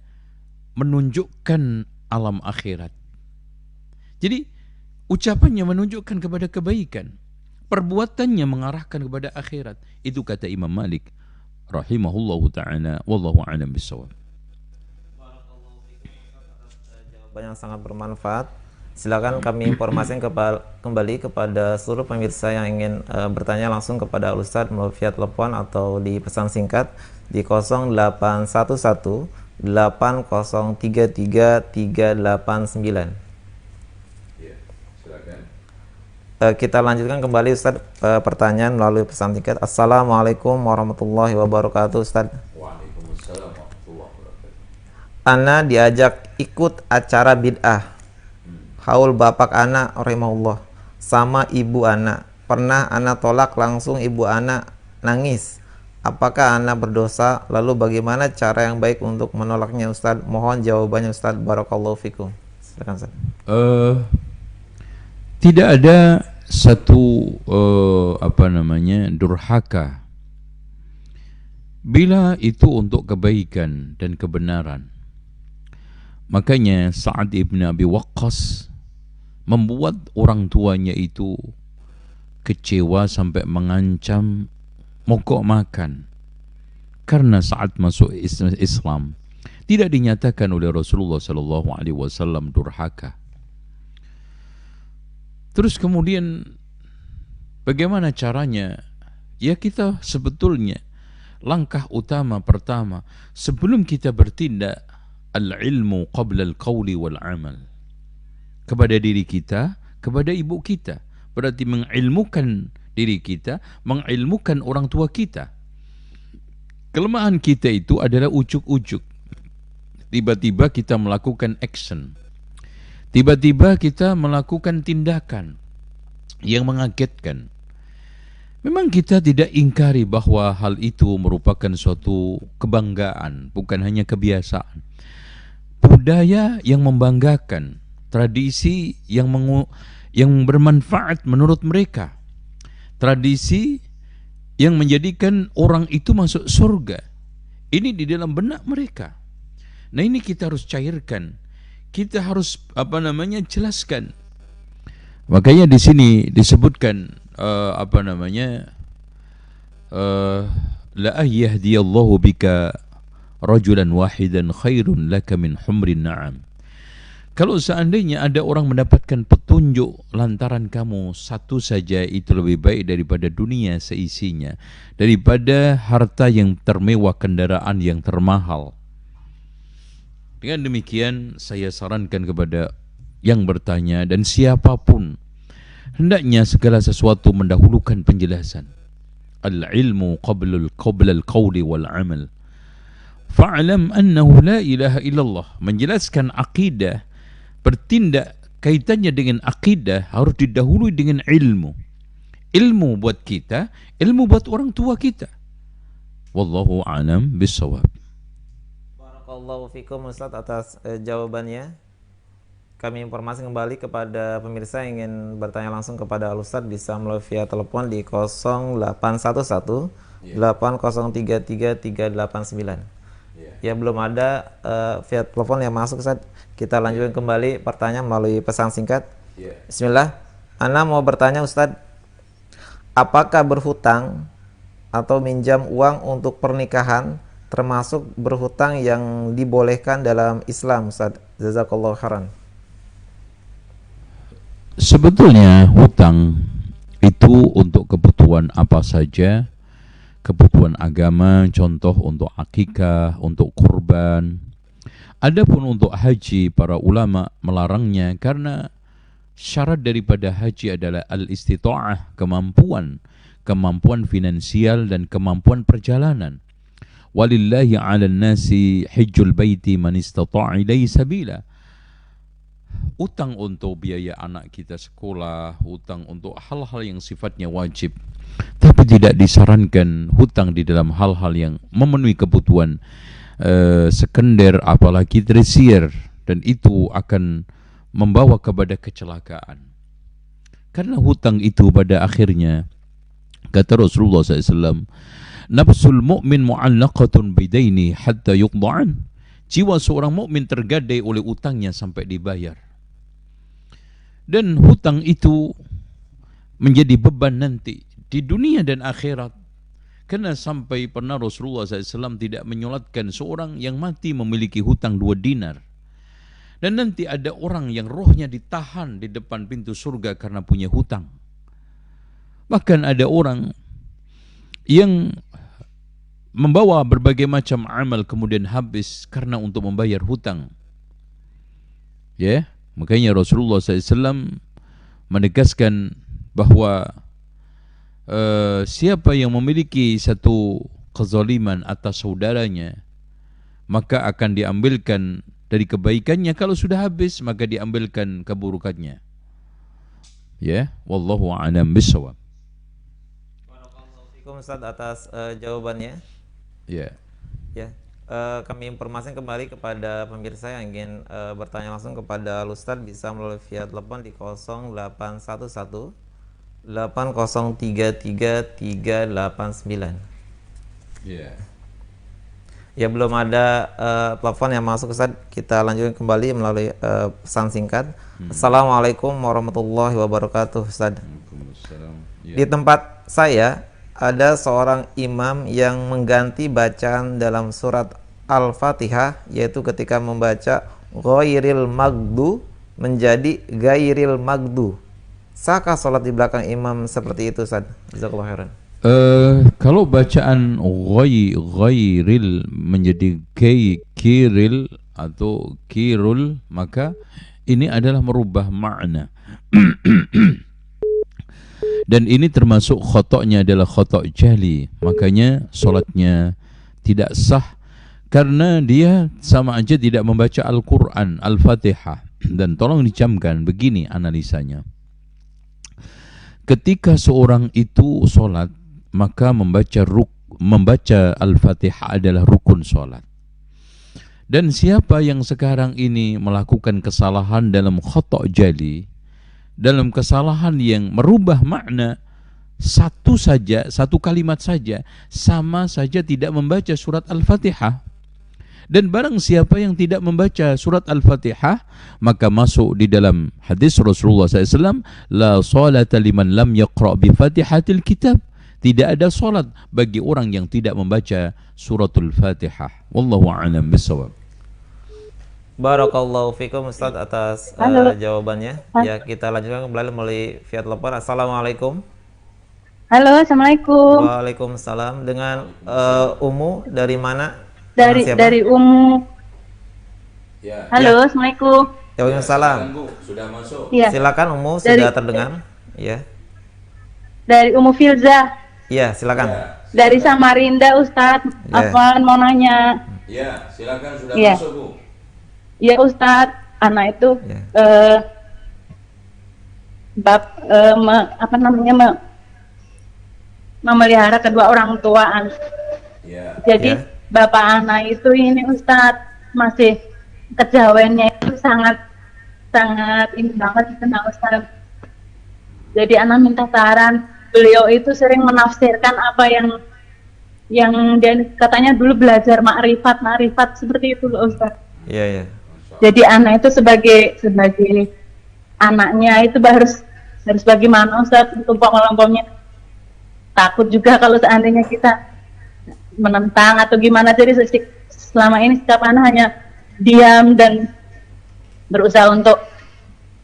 menunjukkan alam akhirat. Jadi ucapannya menunjukkan kepada kebaikan, perbuatannya mengarahkan kepada akhirat. Itu kata Imam Malik rahimahullahu ta'ala, wallahu a'lam bishawab. Jawaban yang sangat bermanfaat. Silakan kami informasikan kembali kepada seluruh pemirsa yang ingin bertanya langsung kepada Ustadz melalui via telepon atau di pesan singkat di 0811 8033389. Ya, silakan. Kita lanjutkan kembali Ustadz pertanyaan melalui pesan singkat. Assalamualaikum warahmatullahi wabarakatuh Ustadz. Waalaikumsalam warahmatullahi wabarakatuh. Ana diajak ikut acara bid'ah. Haul bapak anak rahimahullah sama ibu anak. Pernah anak tolak langsung ibu anak nangis. Apakah anak berdosa? Lalu bagaimana cara yang baik untuk menolaknya Ustaz? Mohon jawabannya Ustaz. Barakallahu fikum. Silakan Ustaz. Tidak ada satu durhaka bila itu untuk kebaikan dan kebenaran. Makanya Sa'ad ibn Abi Waqqas membuat orang tuanya itu kecewa sampai mengancam mogok makan karena saat masuk Islam tidak dinyatakan oleh Rasulullah sallallahu alaihi wasallam durhaka. Terus kemudian bagaimana caranya? Ya, kita sebetulnya langkah utama pertama sebelum kita bertindak, al-ilmu qabla al-qawli wal-amal, kepada diri kita, kepada ibu kita. Berarti mengilmukan diri kita, mengilmukan orang tua kita. Kelemahan kita itu adalah ujuk-ujuk. Tiba-tiba kita melakukan action. Tiba-tiba kita melakukan tindakan yang mengagetkan. Memang kita tidak ingkari bahwa hal itu merupakan suatu kebanggaan, bukan hanya kebiasaan. Budaya yang membanggakan, tradisi yang bermanfaat menurut mereka, tradisi yang menjadikan orang itu masuk surga. Ini di dalam benak mereka. Nah, ini kita harus cairkan. Kita harus jelaskan. Makanya di sini disebutkan la yahdiyallahu bika rajulan wahidan khairun laka min humrin na'am. Kalau seandainya ada orang mendapatkan petunjuk lantaran kamu satu saja, itu lebih baik daripada dunia seisinya, daripada harta yang termewah, kendaraan yang termahal. Dengan demikian saya sarankan kepada yang bertanya dan siapapun, hendaknya segala sesuatu mendahulukan penjelasan. Al-ilmu qabla al-qawli wal-amal. Fa'lam annahu la ilaha illallah. Menjelaskan akidah, bertindak kaitannya dengan akidah harus didahului dengan ilmu. Ilmu buat kita, ilmu buat orang tua kita. Wallahu a'lam bissawab. Barakallahu fikum Ustaz atas jawabannya. Kami informasi kembali kepada pemirsa yang ingin bertanya langsung kepada Al-Ustaz bisa melalui via telepon di 0811 8033 389. Ya, belum ada via telepon yang masuk Ustaz. Kita lanjutkan kembali pertanyaan melalui pesan singkat. Bismillah. Ana mau bertanya Ustaz, apakah berhutang atau minjam uang untuk pernikahan termasuk berhutang yang dibolehkan dalam Islam Ustaz? Jazakallahu khairan. Sebetulnya hutang itu untuk kebutuhan apa saja, kebutuhan agama, contoh untuk akikah, untuk kurban. Adapun untuk haji, para ulama melarangnya karena syarat daripada haji adalah al-istita'ah, kemampuan finansial dan kemampuan perjalanan. Walillahi 'alan nasi hajjul baiti man istata'a ilaihi sabila. Utang untuk biaya anak kita sekolah, hutang untuk hal-hal yang sifatnya wajib, tapi tidak disarankan hutang di dalam hal-hal yang memenuhi kebutuhan sekunder, apalagi tersier, dan itu akan membawa kepada kecelakaan. Karena hutang itu pada akhirnya, kata Rasulullah SAW, nafsul mu'min mu'allaqatun bidaini hatta yuqda'an. Jiwa seorang mukmin tergadai oleh utangnya sampai dibayar. Dan hutang itu menjadi beban nanti di dunia dan akhirat. Karena sampai pernah Rasulullah SAW tidak menyolatkan seorang yang mati memiliki hutang 2 dinar. Dan nanti ada orang yang rohnya ditahan di depan pintu surga karena punya hutang. Bahkan ada orang yang membawa berbagai macam amal kemudian habis karena untuk membayar hutang. Ya, makanya Rasulullah SAW menegaskan bahwa siapa yang memiliki satu kezaliman atas saudaranya, maka akan diambilkan dari kebaikannya. Kalau sudah habis, maka diambilkan keburukannya. Ya, wallahu a'lam bishawab. Waalaikumsalam Ustaz atas jawabannya. Ya. Ya, kami informasikan kembali kepada pemirsa yang ingin bertanya langsung kepada Ustaz, bisa melalui via telepon di 0811 8033 389. Ya. Ya, belum ada telepon yang masuk Ustaz. Kita lanjutkan kembali melalui pesan singkat. Assalamualaikum warahmatullahi wabarakatuh Ustaz. Waalaikumsalam. Ya. Di tempat saya ada seorang imam yang mengganti bacaan dalam surat Al-Fatihah, yaitu ketika membaca ghairil magdu menjadi gairil magdu. Sahkah sholat di belakang imam seperti itu Ustaz? Jazakallahu khairan. Kalau bacaan ghairil menjadi kiril atau kirul, maka ini adalah merubah makna. Dan ini termasuk khotoknya adalah khotok jahli. Makanya solatnya tidak sah, karena dia sama aja tidak membaca Al-Quran, Al-Fatihah. Dan tolong dicamkan, begini analisanya. Ketika seorang itu solat, maka membaca Al-Fatihah adalah rukun solat. Dan siapa yang sekarang ini melakukan kesalahan dalam khotok jali, dalam kesalahan yang merubah makna, satu kalimat saja, sama saja tidak membaca surat Al-Fatihah. Dan barang siapa yang tidak membaca surat Al-Fatihah, maka masuk di dalam hadis Rasulullah SAW, la salata liman lam yaqra' bi fatihatil kitab. Tidak ada salat bagi orang yang tidak membaca suratul Fatihah. Wallahu a'lam bishawab. Barakallahu fikum Ustaz atas jawabannya. Ya, kita lanjutkan kembali melalui via telepon. Assalamualaikum. Halo, assalamualaikum. Waalaikumsalam. Dengan Umu dari mana? Dari Umu. Ya. Halo, assalamualaikum. Waalaikumsalam. Sudah masuk. Ya. Silakan Umu, sudah terdengar. Ya. Dari Umu Filza. Ya, silakan. Dari Samarinda, Ustadz. Ya. Afwan mau nanya. Ya, silakan sudah Ya. masuk, Bu. Ya Ustadz, anak itu Ya. memelihara kedua orang tua. Ya. Jadi Ya. bapak anak itu ini Ustadz masih kejawennya itu sangat ini banget kena Ustadz. Jadi anak minta saran, beliau itu sering menafsirkan apa yang dia katanya dulu belajar makrifat seperti itu loh Ustadz. Iya, iya. Jadi anak itu sebagai anaknya itu harus bagaimana Ustaz untuk kelompoknya. Takut juga kalau seandainya kita menentang atau gimana. Jadi selama ini setiap anak hanya diam dan berusaha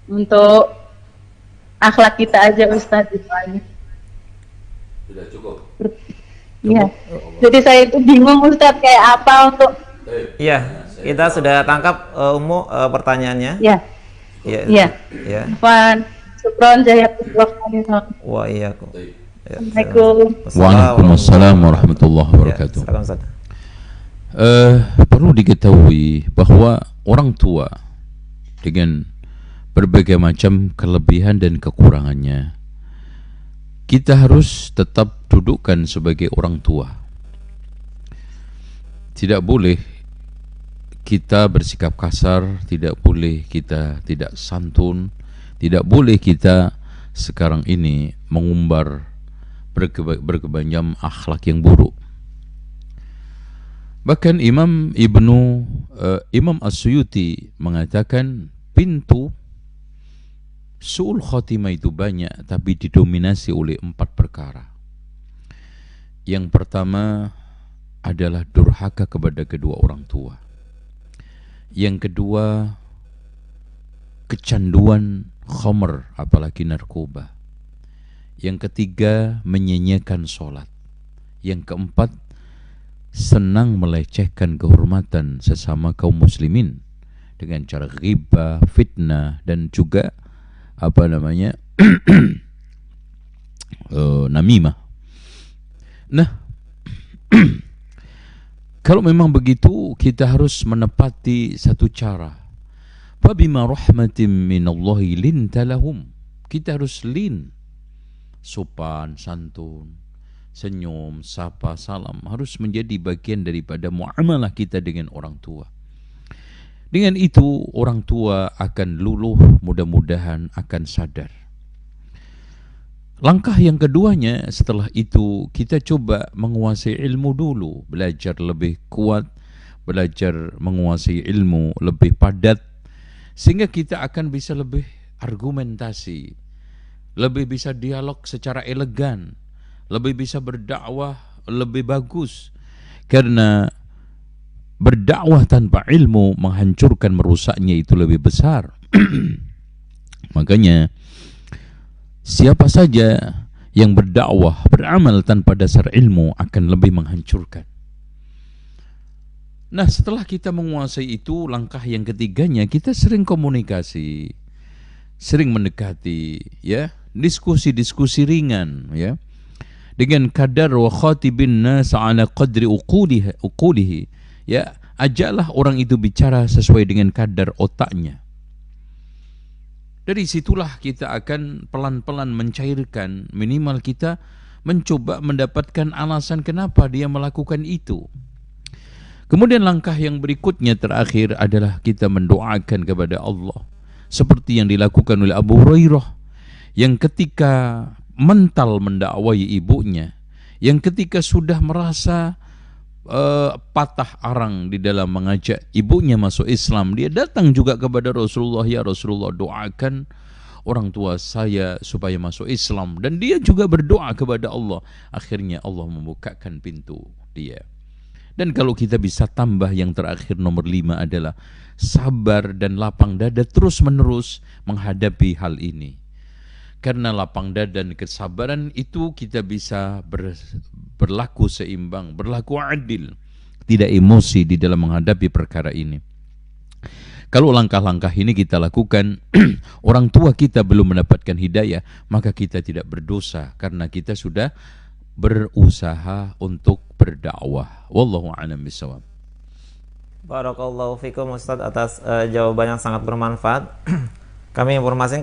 untuk akhlak kita aja Ustaz gitu aja. Sudah cukup. Iya. Jadi saya itu bingung Ustaz kayak apa untuk. Iya, kita sudah tangkap Umu pertanyaannya. Ya. Iya. Iya. Ya. Afwan, syukron jazakallahu. Wa iyyakum. Ya, Assalamualaikum. Waalaikumsalam warahmatullahi wabarakatuh. Ya, silakan Ustaz. Perlu diketahui bahwa orang tua dengan berbagai macam kelebihan dan kekurangannya, kita harus tetap dudukkan sebagai orang tua. Tidak boleh kita bersikap kasar, tidak boleh kita tidak santun, tidak boleh kita sekarang ini mengumbar berkebanyakan akhlak yang buruk. Bahkan Imam As-Suyuti mengatakan pintu su'ul khotimah itu banyak, tapi didominasi oleh 4 perkara. Yang pertama adalah durhaka kepada kedua orang tua. Yang kedua, kecanduan khamr, apalagi narkoba. Yang ketiga, menyanyiakan sholat. Yang keempat, senang melecehkan kehormatan sesama kaum muslimin dengan cara ghibah, fitnah, dan juga namimah. Nah, Kalau memang begitu, kita harus menepati satu cara. Fabima rahmatin minallahi linta lahum. Kita harus lin, sopan, santun, senyum, sapa, salam harus menjadi bagian daripada muamalah kita dengan orang tua. Dengan itu orang tua akan luluh, mudah-mudahan akan sadar. Langkah yang keduanya setelah itu kita coba menguasai ilmu dulu, belajar lebih kuat, belajar menguasai ilmu lebih padat, sehingga kita akan bisa lebih argumentasi, lebih bisa dialog secara elegan, lebih bisa berdakwah lebih bagus. Karena berdakwah tanpa ilmu menghancurkan, merusaknya itu lebih besar. Makanya siapa saja yang berdakwah, beramal tanpa dasar ilmu akan lebih menghancurkan. Nah, setelah kita menguasai itu, langkah yang ketiganya kita sering komunikasi, sering mendekati, ya, diskusi-diskusi ringan, ya, dengan kadar wa khatibin nas ala qadri uqulihi, ya, ajaklah orang itu bicara sesuai dengan kadar otaknya. Dari situlah kita akan pelan-pelan mencairkan, minimal kita mencoba mendapatkan alasan kenapa dia melakukan itu. Kemudian langkah yang berikutnya terakhir adalah kita mendoakan kepada Allah. Seperti yang dilakukan oleh Abu Hurairah, yang ketika mental mendakwai ibunya, yang ketika sudah merasa patah arang di dalam mengajak ibunya masuk Islam, dia datang juga kepada Rasulullah, ya Rasulullah, doakan orang tua saya supaya masuk Islam. Dan dia juga berdoa kepada Allah. Akhirnya Allah membukakan pintu dia. Dan kalau kita bisa tambah yang terakhir, nomor 5 adalah sabar dan lapang dada terus menerus menghadapi hal ini. Karena lapang dada dan kesabaran itu kita bisa berlaku seimbang, berlaku adil, tidak emosi di dalam menghadapi perkara ini. Kalau langkah-langkah ini kita lakukan, orang tua kita belum mendapatkan hidayah, maka kita tidak berdosa karena kita sudah berusaha untuk berdakwah. Wallahu a'lam bishawab. Barakallahu fikum Ustaz atas jawaban yang sangat bermanfaat. Kami informasikan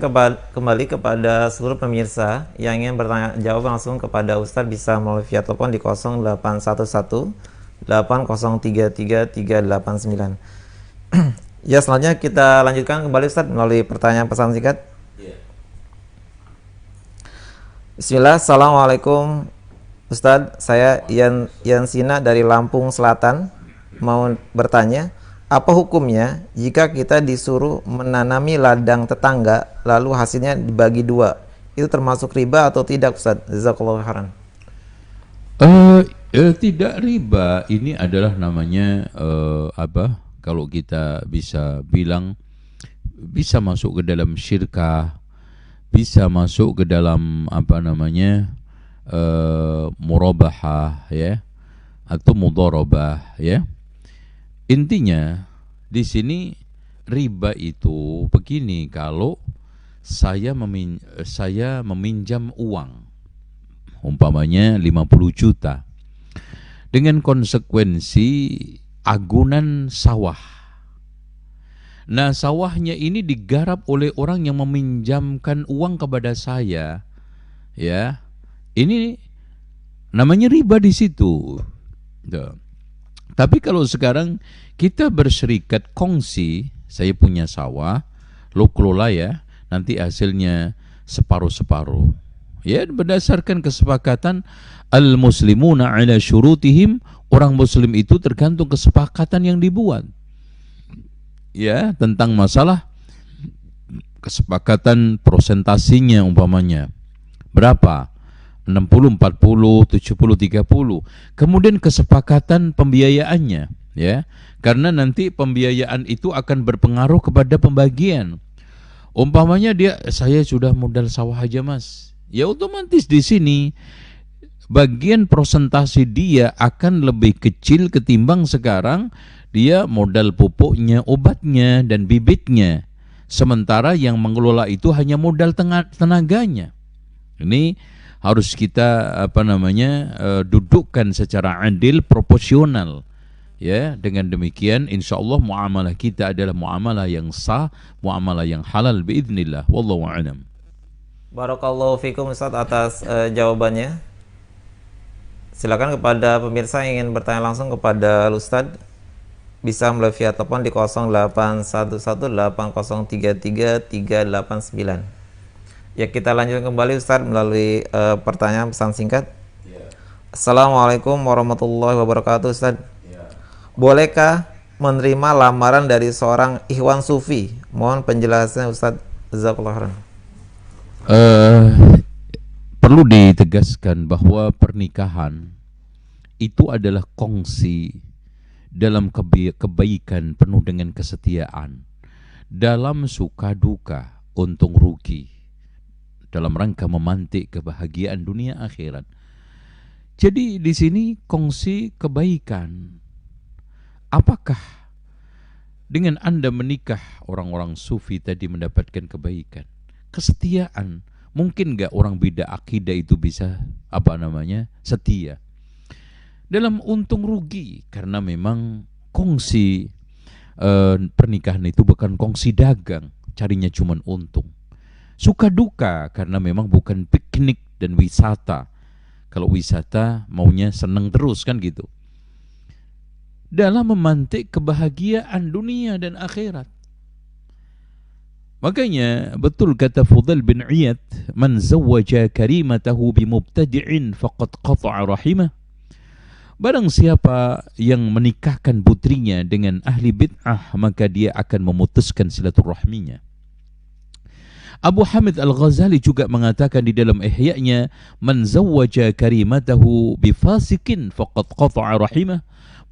kembali kepada seluruh pemirsa yang ingin bertanya jawab langsung kepada Ustadz bisa melalui via telepon di 0811 8033 389. Ya, selanjutnya kita lanjutkan kembali Ustadz melalui pertanyaan pesan singkat. Bismillah, Assalamualaikum Ustadz, saya Yansina dari Lampung Selatan mau bertanya, apa hukumnya jika kita disuruh menanami ladang tetangga lalu hasilnya dibagi 2? Itu termasuk riba atau tidak Ustaz? Jazakallahu khairan. Tidak riba, ini adalah namanya kalau kita bisa bilang, bisa masuk ke dalam syirkah, bisa masuk ke dalam murabahah, ya, atau mudharabah, ya. Intinya di sini riba itu begini, kalau saya meminjam uang, umpamanya 50 juta, dengan konsekuensi agunan sawah. Nah, sawahnya ini digarap oleh orang yang meminjamkan uang kepada saya, ya. Ini namanya riba di situ. Tuh. Tapi kalau sekarang kita berserikat kongsi, saya punya sawah, lo kelola ya, nanti hasilnya separuh-separuh. Ya, berdasarkan kesepakatan al-muslimuna ala syurutihim, orang muslim itu tergantung kesepakatan yang dibuat. Ya, tentang masalah kesepakatan prosentasinya umpamanya. Berapa? 60, 40, 70, 30. Kemudian kesepakatan pembiayaannya, ya. Karena nanti pembiayaan itu akan berpengaruh kepada pembagian. Umpamanya saya sudah modal sawah aja, Mas. Ya otomatis di sini bagian prosentasi dia akan lebih kecil ketimbang sekarang dia modal pupuknya, obatnya dan bibitnya. Sementara yang mengelola itu hanya modal tenaganya. Ini harus kita dudukkan secara adil, proporsional, Ya, dengan demikian insyaallah muamalah kita adalah muamalah yang sah, muamalah yang halal biiznillah. Wallahu a'lam. Barakallahu fikum Ustaz atas jawabannya. Silakan kepada pemirsa yang ingin bertanya langsung kepada Ustaz bisa melalui via telepon di 081180333389. Ya, kita lanjutkan kembali Ustaz melalui pertanyaan pesan singkat. Assalamualaikum warahmatullahi wabarakatuh Ustaz. Bolehkah menerima lamaran dari seorang ikhwan sufi? Mohon penjelasannya Ustaz. Jazakallahu khairan. Perlu ditegaskan bahwa pernikahan itu adalah kongsi dalam kebaikan penuh dengan kesetiaan, dalam suka duka, untung rugi, dalam rangka memantik kebahagiaan dunia akhirat. Jadi di sini kongsi kebaikan. Apakah dengan Anda menikah orang-orang sufi tadi mendapatkan kebaikan? Kesetiaan. Mungkin gak orang beda akidah itu bisa setia? Dalam untung rugi, karena memang kongsi pernikahan itu bukan kongsi dagang, carinya cuma untung. Suka duka, karena memang bukan piknik dan wisata. Kalau wisata maunya senang terus kan gitu. Dalam memantik kebahagiaan dunia dan akhirat. Makanya betul kata Fudail bin Iyad, man zawwaja karimatahu bimubtadi'in faqad qata'a rahimah. Barang siapa yang menikahkan putrinya dengan ahli bid'ah, maka dia akan memutuskan silaturahminya. Abu Hamid Al-Ghazali juga mengatakan di dalam Ihya'nya, man zawwaja karimatahu bifasikin faqad qata'a rahimah.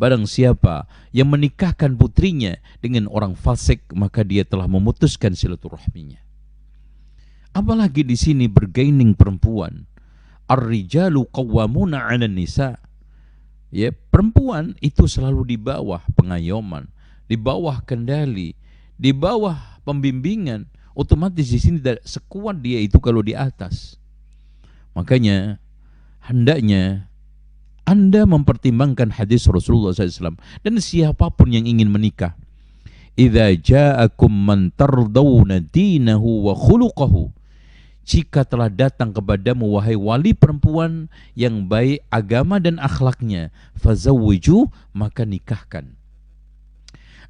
Barang siapa yang menikahkan putrinya dengan orang fasik, maka dia telah memutuskan silaturahminya. Apalagi di sini bergaining perempuan. Ar-rijalu qawwamuna 'alan nisa. Ya, perempuan itu selalu di bawah pengayoman, di bawah kendali, di bawah pembimbingan. Otomatis di sini sekuat dia itu kalau di atas. Makanya hendaknya Anda mempertimbangkan hadis Rasulullah SAW dan siapapun yang ingin menikah. Idza ja'akum man tardawna dinahu wa khuluquhu. Jika telah datang kepadamu wahai wali perempuan yang baik agama dan akhlaknya, fazawwiju, maka nikahkan.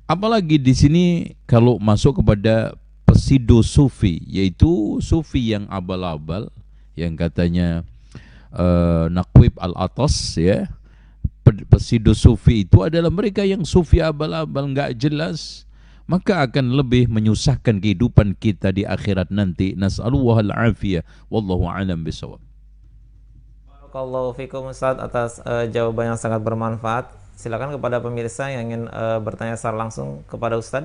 Apalagi di sini kalau masuk kepada pseudo sufi, yaitu sufi yang abal-abal, yang katanya Naqwib al-Atas, ya. Pseudo sufi itu adalah mereka yang sufi abal-abal, enggak jelas, maka akan lebih menyusahkan kehidupan kita di akhirat nanti. Nas'alullahal afiyah, wallahu a'lam bishawab. Barakallahu fikum Ustaz atas jawaban yang sangat bermanfaat. Silakan kepada pemirsa yang ingin bertanya secara langsung kepada Ustaz.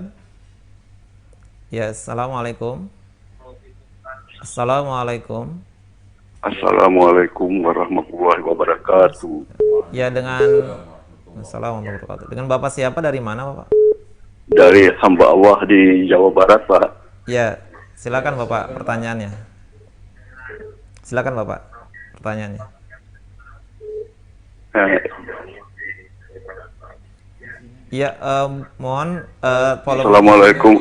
Ya, assalamualaikum. Assalamualaikum. Assalamualaikum warahmatullahi wabarakatuh. Ya, dengan Assalamualaikum warahmatullahi wabarakatuh. Dengan Bapak siapa, dari mana Bapak? Dari hamba Allah di Jawa Barat, Pak. Ya, silakan Bapak pertanyaannya. Silakan Bapak pertanyaannya. Ya, mohon follow. Assalamualaikum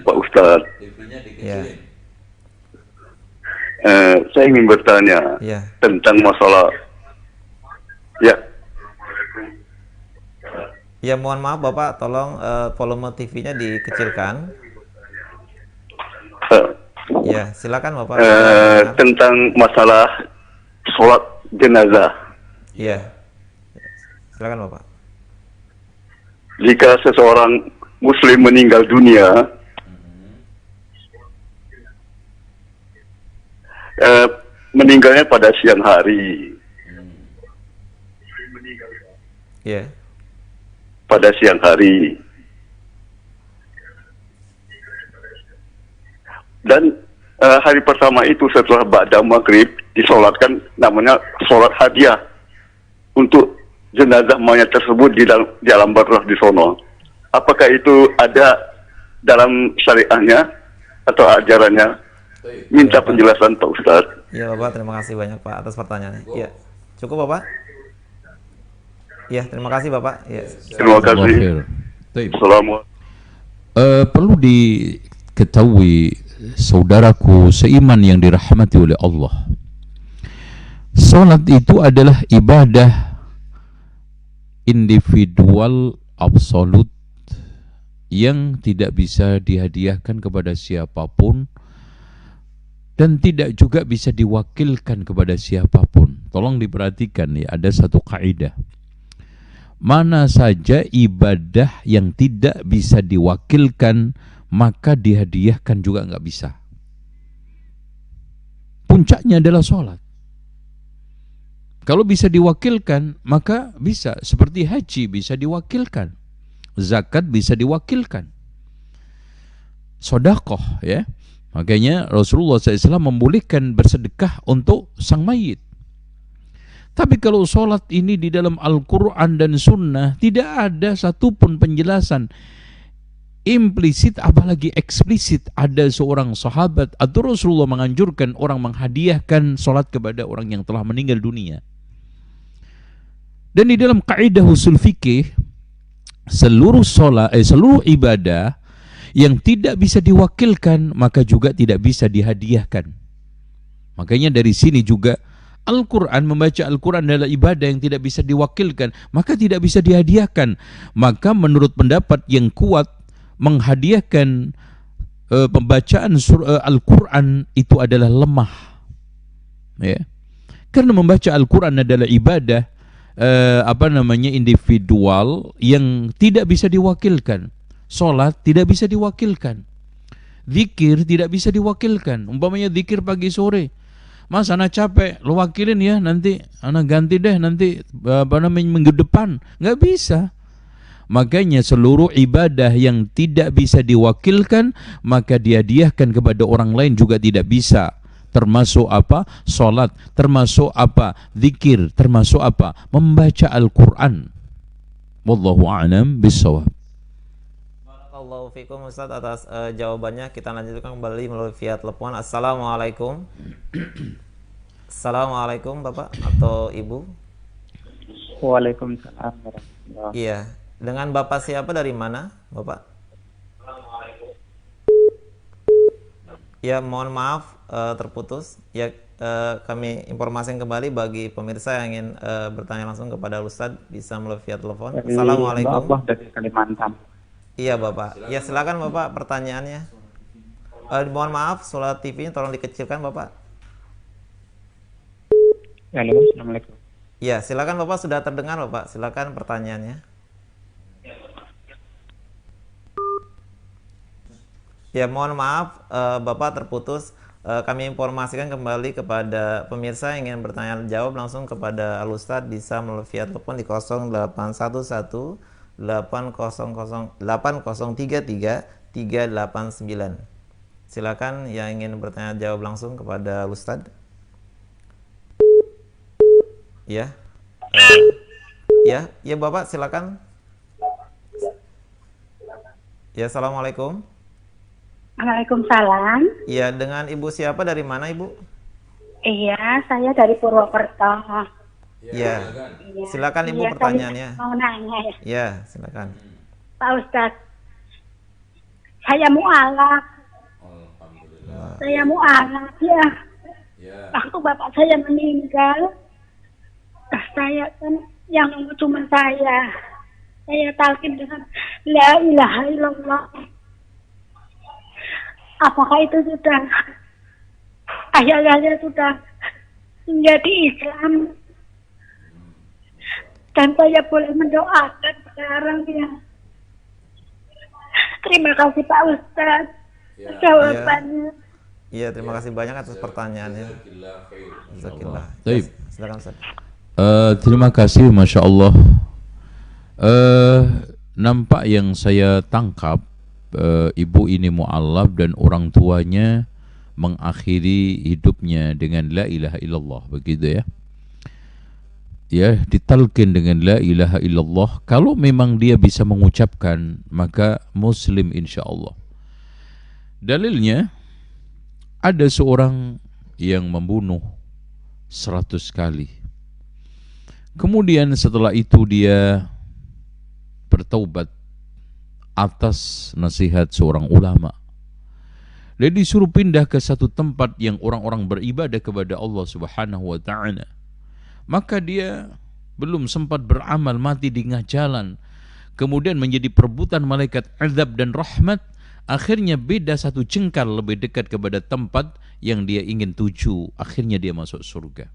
Pak Ustadz. Ya. Saya ingin bertanya tentang masalah. Ya. Ya, mohon maaf Bapak, tolong volume TV-nya dikecilkan. Ya, silakan Bapak. Tentang masalah sholat jenazah. Ya. Silakan Bapak. Jika seseorang Muslim meninggal dunia, meninggalnya pada siang hari. Ya. Pada siang hari. Dan hari pertama itu setelah ba'da maghrib disolatkan namanya sholat hadiah untuk jenazah mayat tersebut di dalam barrah di sono. Apakah itu ada dalam syariahnya atau ajarannya? Minta penjelasan Pak Ustadz. Ya Bapak, terima kasih banyak Pak atas pertanyaannya. Ya, cukup Bapak? Ya, terima kasih Bapak. Ya. Terima Allah kasih. khair. Baik. Assalamualaikum. Perlu diketahui saudaraku seiman yang dirahmati oleh Allah, salat itu adalah ibadah individual absolut yang tidak bisa dihadiahkan kepada siapapun dan tidak juga bisa diwakilkan kepada siapapun. Tolong diperhatikan ya, ada satu kaidah. Mana saja ibadah yang tidak bisa diwakilkan, maka dihadiahkan juga nggak bisa. Puncaknya adalah sholat. Kalau bisa diwakilkan, maka bisa. Seperti haji bisa diwakilkan, zakat bisa diwakilkan, sedekah ya. Makanya Rasulullah SAW membolehkan bersedekah untuk sang mayit. Tapi kalau sholat ini di dalam Al-Quran dan Sunnah tidak ada satupun penjelasan implisit apalagi eksplisit ada seorang sahabat atau Rasulullah menganjurkan orang menghadiahkan sholat kepada orang yang telah meninggal dunia. Dan di dalam kaidah usul fikih, seluruh ibadah yang tidak bisa diwakilkan maka juga tidak bisa dihadiahkan. Makanya dari sini juga Al-Quran, membaca Al-Quran adalah ibadah yang tidak bisa diwakilkan, maka tidak bisa dihadiahkan. Maka menurut pendapat yang kuat, menghadiahkan pembacaan Al-Quran itu adalah lemah ya. Karena membaca Al-Quran adalah ibadah individual yang tidak bisa diwakilkan. Salat tidak bisa diwakilkan, zikir tidak bisa diwakilkan. Umpamanya zikir pagi sore, Mas, anak capek, lo wakilin ya, nanti anak ganti deh nanti minggu depan. Nggak bisa. Makanya seluruh ibadah yang tidak bisa diwakilkan maka dihadiahkan kepada orang lain juga tidak bisa. Termasuk apa? Salat, termasuk apa? Zikir, termasuk apa? Membaca Al-Quran. Wallahu a'lam bishawab. Barakallahu fikum Ustaz atas jawabannya. Kita lanjutkan kembali melalui via telepon. Assalamualaikum. Assalamualaikum Bapak atau Ibu. Waalaikumsalam warahmatullahi. Iya. Dengan Bapak siapa, dari mana Bapak? Ya, mohon maaf terputus. Ya, kami informasikan kembali bagi pemirsa yang ingin bertanya langsung kepada Ustadz bisa melalui via telepon. Assalamualaikum. Allah dari Kalimantan. Iya Bapak. Ya, silakan Bapak pertanyaannya. Mohon maaf, suara TV-nya tolong dikecilkan Bapak. Halo, assalamualaikum. Ya, silakan Bapak, sudah terdengar Bapak. Silakan pertanyaannya. Ya, mohon maaf Bapak terputus. Kami informasikan kembali kepada pemirsa yang ingin bertanya jawab langsung kepada Al-Ustadz bisa melalui via telepon di 0811 8033 389. Silakan yang ingin bertanya jawab langsung kepada Al-Ustadz. Ya. Ya Bapak, silakan. Ya, assalamualaikum. Waalaikumsalam. Iya, dengan Ibu siapa, dari mana Ibu? Iya, saya dari Purwokerto. Iya. Iya. Silakan Ibu Iya, pertanyaannya. saya mau nanya ya, Iya, silakan. Pak Ustadz. Saya mualaf. Saya mualaf ya. Waktu bapak saya meninggal, saya kan yang cuma saya talqin dengan la ilaha illallah. Apakah itu sudah ayah-ayah sudah menjadi Islam? Dan saya boleh mendoakan sekarang ya. Terima kasih Pak Ustadz jawabannya. Iya, terima kasih banyak atas pertanyaannya. Jazakallah. Baik. Silakan Ustaz. Terima kasih, Masya Allah. Nampak yang saya tangkap, ibu ini mu'allaf dan orang tuanya mengakhiri hidupnya dengan la ilaha illallah, begitu ya. Ya, ditalqin dengan la ilaha illallah. Kalau memang dia bisa mengucapkan, maka muslim insya Allah. Dalilnya, ada seorang yang membunuh 100 kali. Kemudian setelah itu dia bertaubat atas nasihat seorang ulama. Dia disuruh pindah ke satu tempat yang orang-orang beribadah kepada Allah Subhanahu wa taala. Maka dia belum sempat beramal, mati di tengah jalan. Kemudian menjadi perebutan malaikat azab dan rahmat. Akhirnya beda satu jengkal lebih dekat kepada tempat yang dia ingin tuju. Akhirnya dia masuk surga.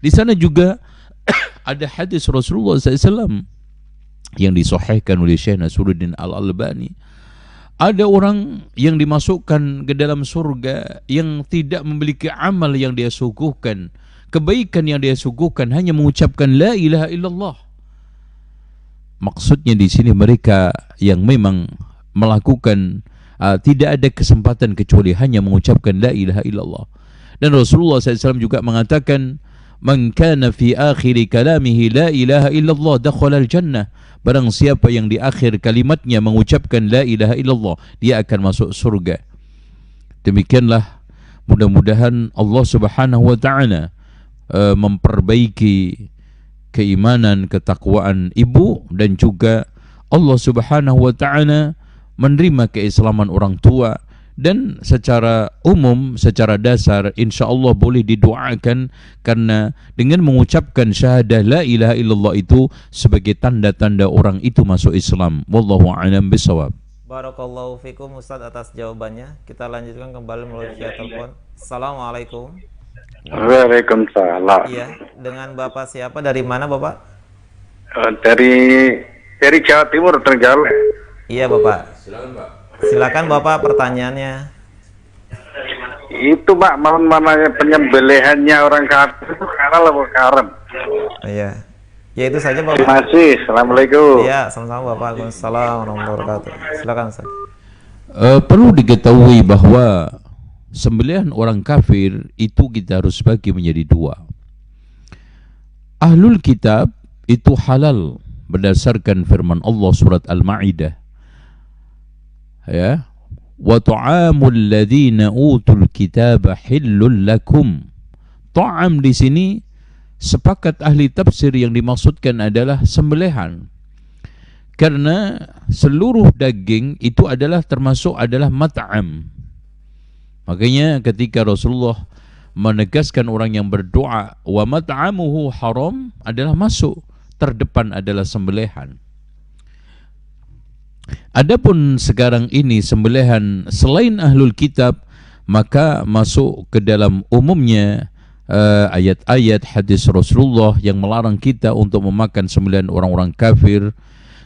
Di sana juga ada hadis Rasulullah SAW yang disahihkan oleh Syekh Nasruddin Al-Albani. Ada orang yang dimasukkan ke dalam surga yang tidak memiliki amal yang dia suguhkan, kebaikan yang dia suguhkan, hanya mengucapkan la ilaha illallah. Maksudnya di sini mereka yang memang melakukan tidak ada kesempatan kecuali hanya mengucapkan la ilaha illallah. Dan Rasulullah SAW juga mengatakan, man kana fi akhiri kalamihi la ilaha illallah dakhala al-jannah. Barang siapa yang di akhir kalimatnya mengucapkan la ilaha illallah, dia akan masuk surga. Demikianlah, mudah-mudahan Allah Subhanahu wa taala memperbaiki keimanan, ketakwaan ibu, dan juga Allah Subhanahu wa taala menerima keislaman orang tua. Dan secara umum, secara dasar, insya Allah boleh didoakan, karena dengan mengucapkan syahadah la ilaha illallah itu sebagai tanda-tanda orang itu masuk Islam. Wallahu a'lam bishawab. Barakallahu fikum Ustadz atas jawabannya. Kita lanjutkan kembali melalui via telepon. Assalamualaikum. Waalaikumsalam. Iya, dengan Bapak siapa, dari mana Bapak? Dari Jawa Timur, Trenggalek. Iya Bapak. Silakan Bapak pertanyaannya. Itu Pak, mananya penyembelihannya orang kafir itu halal atau haram? Iya. Ya itu saja Bapak. Terima kasih. Assalamualaikum. Iya, sama-sama Bapak. Waalaikumsalam warahmatullahi wabarakatuh. Silakan Ustaz. Perlu diketahui bahwa sembelihan orang kafir itu kita harus bagi menjadi dua. Ahlul kitab itu halal berdasarkan firman Allah surat Al-Maidah. Ya, wa ta'amul ladzina utul kitaba hillul lakum. Ta'am di sini sepakat ahli tafsir yang dimaksudkan adalah sembelihan. Karena seluruh daging itu adalah termasuk adalah mat'am. Makanya ketika Rasulullah menegaskan orang yang berdoa wa mat'amuhu haram, adalah masuk terdepan adalah sembelihan. Adapun sekarang ini sembelihan selain ahlul kitab, maka masuk ke dalam umumnya ayat-ayat hadis Rasulullah yang melarang kita untuk memakan sembelihan orang-orang kafir,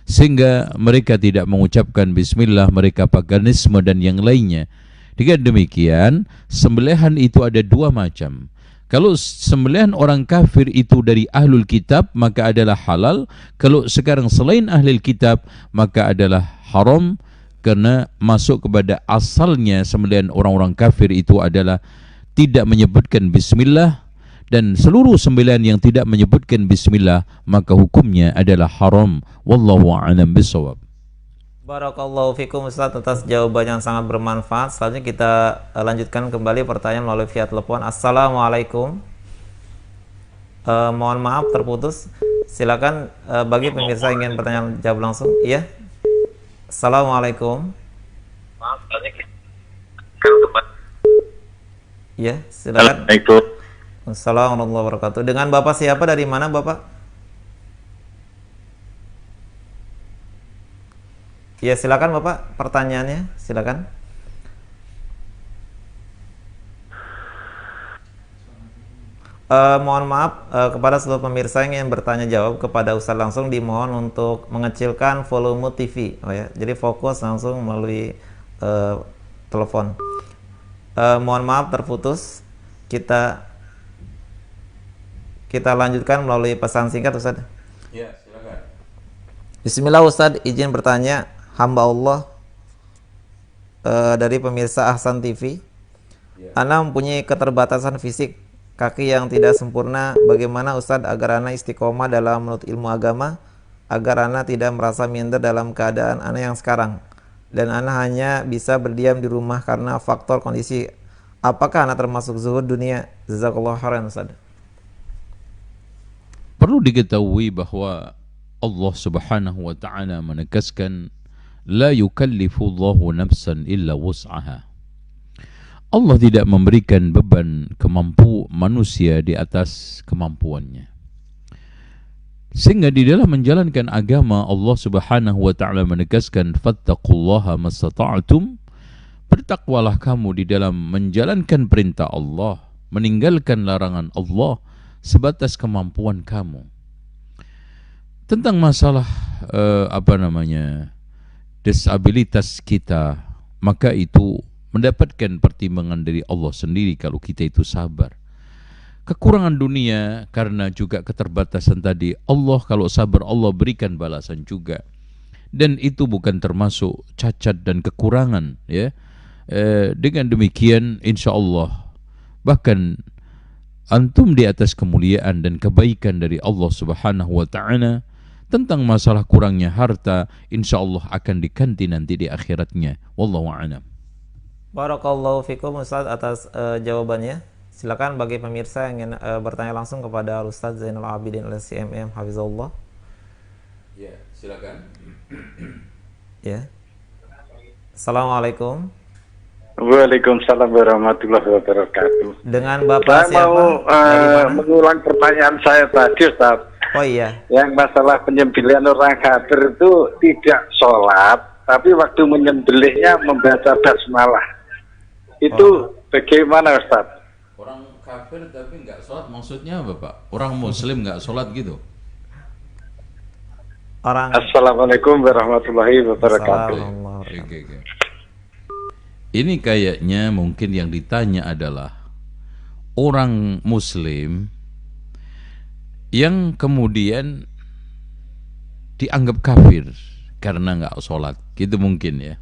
sehingga mereka tidak mengucapkan bismillah, mereka paganisme dan yang lainnya. Dengan demikian, sembelihan itu ada dua macam. Kalau sembelihan orang kafir itu dari ahlul kitab, maka adalah halal. Kalau sekarang selain ahlul kitab, maka adalah haram, karena masuk kepada asalnya sembelihan orang-orang kafir itu adalah tidak menyebutkan bismillah, dan seluruh sembelihan yang tidak menyebutkan bismillah maka hukumnya adalah haram. Wallahu a'lam bishawab. Barakallahu fikum Ustaz atas jawaban yang sangat bermanfaat. Selanjutnya kita lanjutkan kembali pertanyaan melalui via telepon. Assalamualaikum. Mohon maaf terputus. Silakan bagi pemirsa yang ingin pertanyaan jawab langsung. Iya. Assalamualaikum. Iya, silakan. Assalamualaikum warahmatullahi wabarakatuh. Dengan Bapak siapa, dari mana Bapak? Ya, silakan Bapak, pertanyaannya, silakan. Mohon maaf kepada seluruh pemirsa yang ingin bertanya jawab kepada Ustaz langsung, dimohon untuk mengecilkan volume TV. Oh ya, jadi fokus langsung melalui telepon. Mohon maaf terputus. Kita lanjutkan melalui pesan singkat Ustaz. Ya, silakan. Bismillah Ustaz, izin bertanya. Hamba Allah dari pemirsa Ahsan TV. Ana mempunyai keterbatasan fisik, kaki yang tidak sempurna. Bagaimana Ustadz agar ana istiqomah dalam menuntut ilmu agama, agar ana tidak merasa minder dalam keadaan ana yang sekarang, dan ana hanya bisa berdiam di rumah karena faktor kondisi. Apakah ana termasuk zuhud dunia? Jazakallahu khairan Ustadz. Perlu diketahui bahwa Allah Subhanahu wa taala menegaskan la yukallifullahu nafsan illa wus'aha. Allah tidak memberikan beban manusia di atas kemampuannya. Sehingga di dalam menjalankan agama Allah Subhanahu wa taala menegaskan fattaqullaha mastata'tum, bertakwalah kamu di dalam menjalankan perintah Allah, meninggalkan larangan Allah sebatas kemampuan kamu. Tentang masalah disabilitas kita, maka itu mendapatkan pertimbangan dari Allah sendiri kalau kita itu sabar. Kekurangan dunia karena juga keterbatasan tadi, Allah kalau sabar Allah berikan balasan juga. Dan itu bukan termasuk cacat dan kekurangan, ya. Dengan demikian insya Allah bahkan antum di atas kemuliaan dan kebaikan dari Allah Subhanahu wa taala. Tentang masalah kurangnya harta, insya Allah akan diganti nanti di akhiratnya. Wallahu a'lam. Barakallahu fikum Ustaz atas jawabannya. Silakan bagi pemirsa yang ingin bertanya langsung kepada Ustaz Zainal Abidin LCMM Hafizahullah. Ya, silakan. Ya. Assalamualaikum. Waalaikumsalam warahmatullahi wabarakatuh. Dengan Bapak Saya siapa? mau mengulang pertanyaan saya tadi, Ustaz. Oh iya. Yang masalah penyembelihan orang kafir itu tidak sholat, tapi waktu menyembelihnya membaca basmalah. Itu bagaimana, Ustaz? Orang kafir tapi nggak sholat maksudnya apa, Pak? Orang muslim nggak sholat gitu? Assalamualaikum warahmatullahi wabarakatuh. Oke. Ini kayaknya mungkin yang ditanya adalah orang muslim yang kemudian dianggap kafir karena nggak sholat, gitu mungkin ya.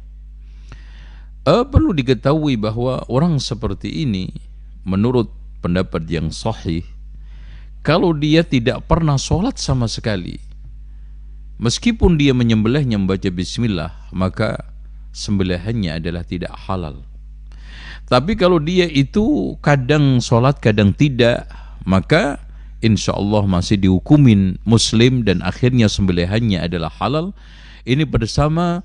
Perlu diketahui bahwa orang seperti ini menurut pendapat yang sahih, kalau dia tidak pernah sholat sama sekali, meskipun dia menyembelihnya membaca bismillah, maka sembelihannya adalah tidak halal. Tapi kalau dia itu kadang sholat kadang tidak, maka insya Allah masih dihukumin muslim dan akhirnya sembelihannya adalah halal. Ini bersama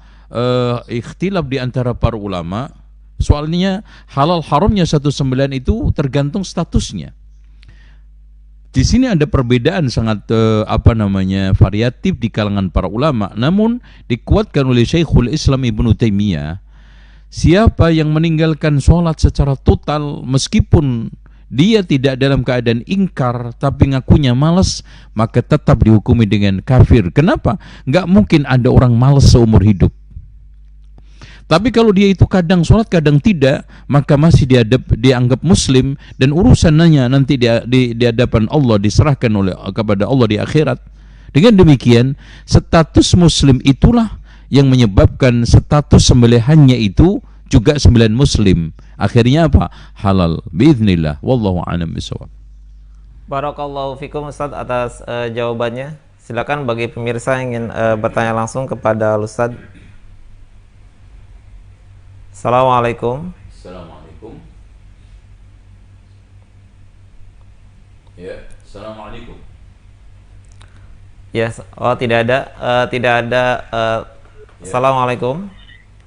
ikhtilaf di antara para ulama. Soalnya halal haramnya satu sembelihan itu tergantung statusnya. Di sini ada perbedaan sangat variatif di kalangan para ulama. Namun dikuatkan oleh Syekhul Islam Ibnu Taimiyah, siapa yang meninggalkan sholat secara total meskipun dia tidak dalam keadaan ingkar tapi ngakunya malas, maka tetap dihukumi dengan kafir. Kenapa? Nggak mungkin ada orang malas seumur hidup. Tapi kalau dia itu kadang sholat kadang tidak, maka masih dianggap muslim dan urusannya nanti di hadapan Allah diserahkan kepada Allah di akhirat. Dengan demikian status muslim itulah yang menyebabkan status sembelihannya itu juga sembelihan muslim. Akhirnya apa? Halal biiznillah. Wallahu a'lam bishawab. Barakallahu fikum Ustaz atas jawabannya. Silakan bagi pemirsa yang ingin bertanya langsung kepada Ustaz. Assalamualaikum. Assalamualaikum. Ya, assalamualaikum. Ya, tidak ada. Assalamualaikum.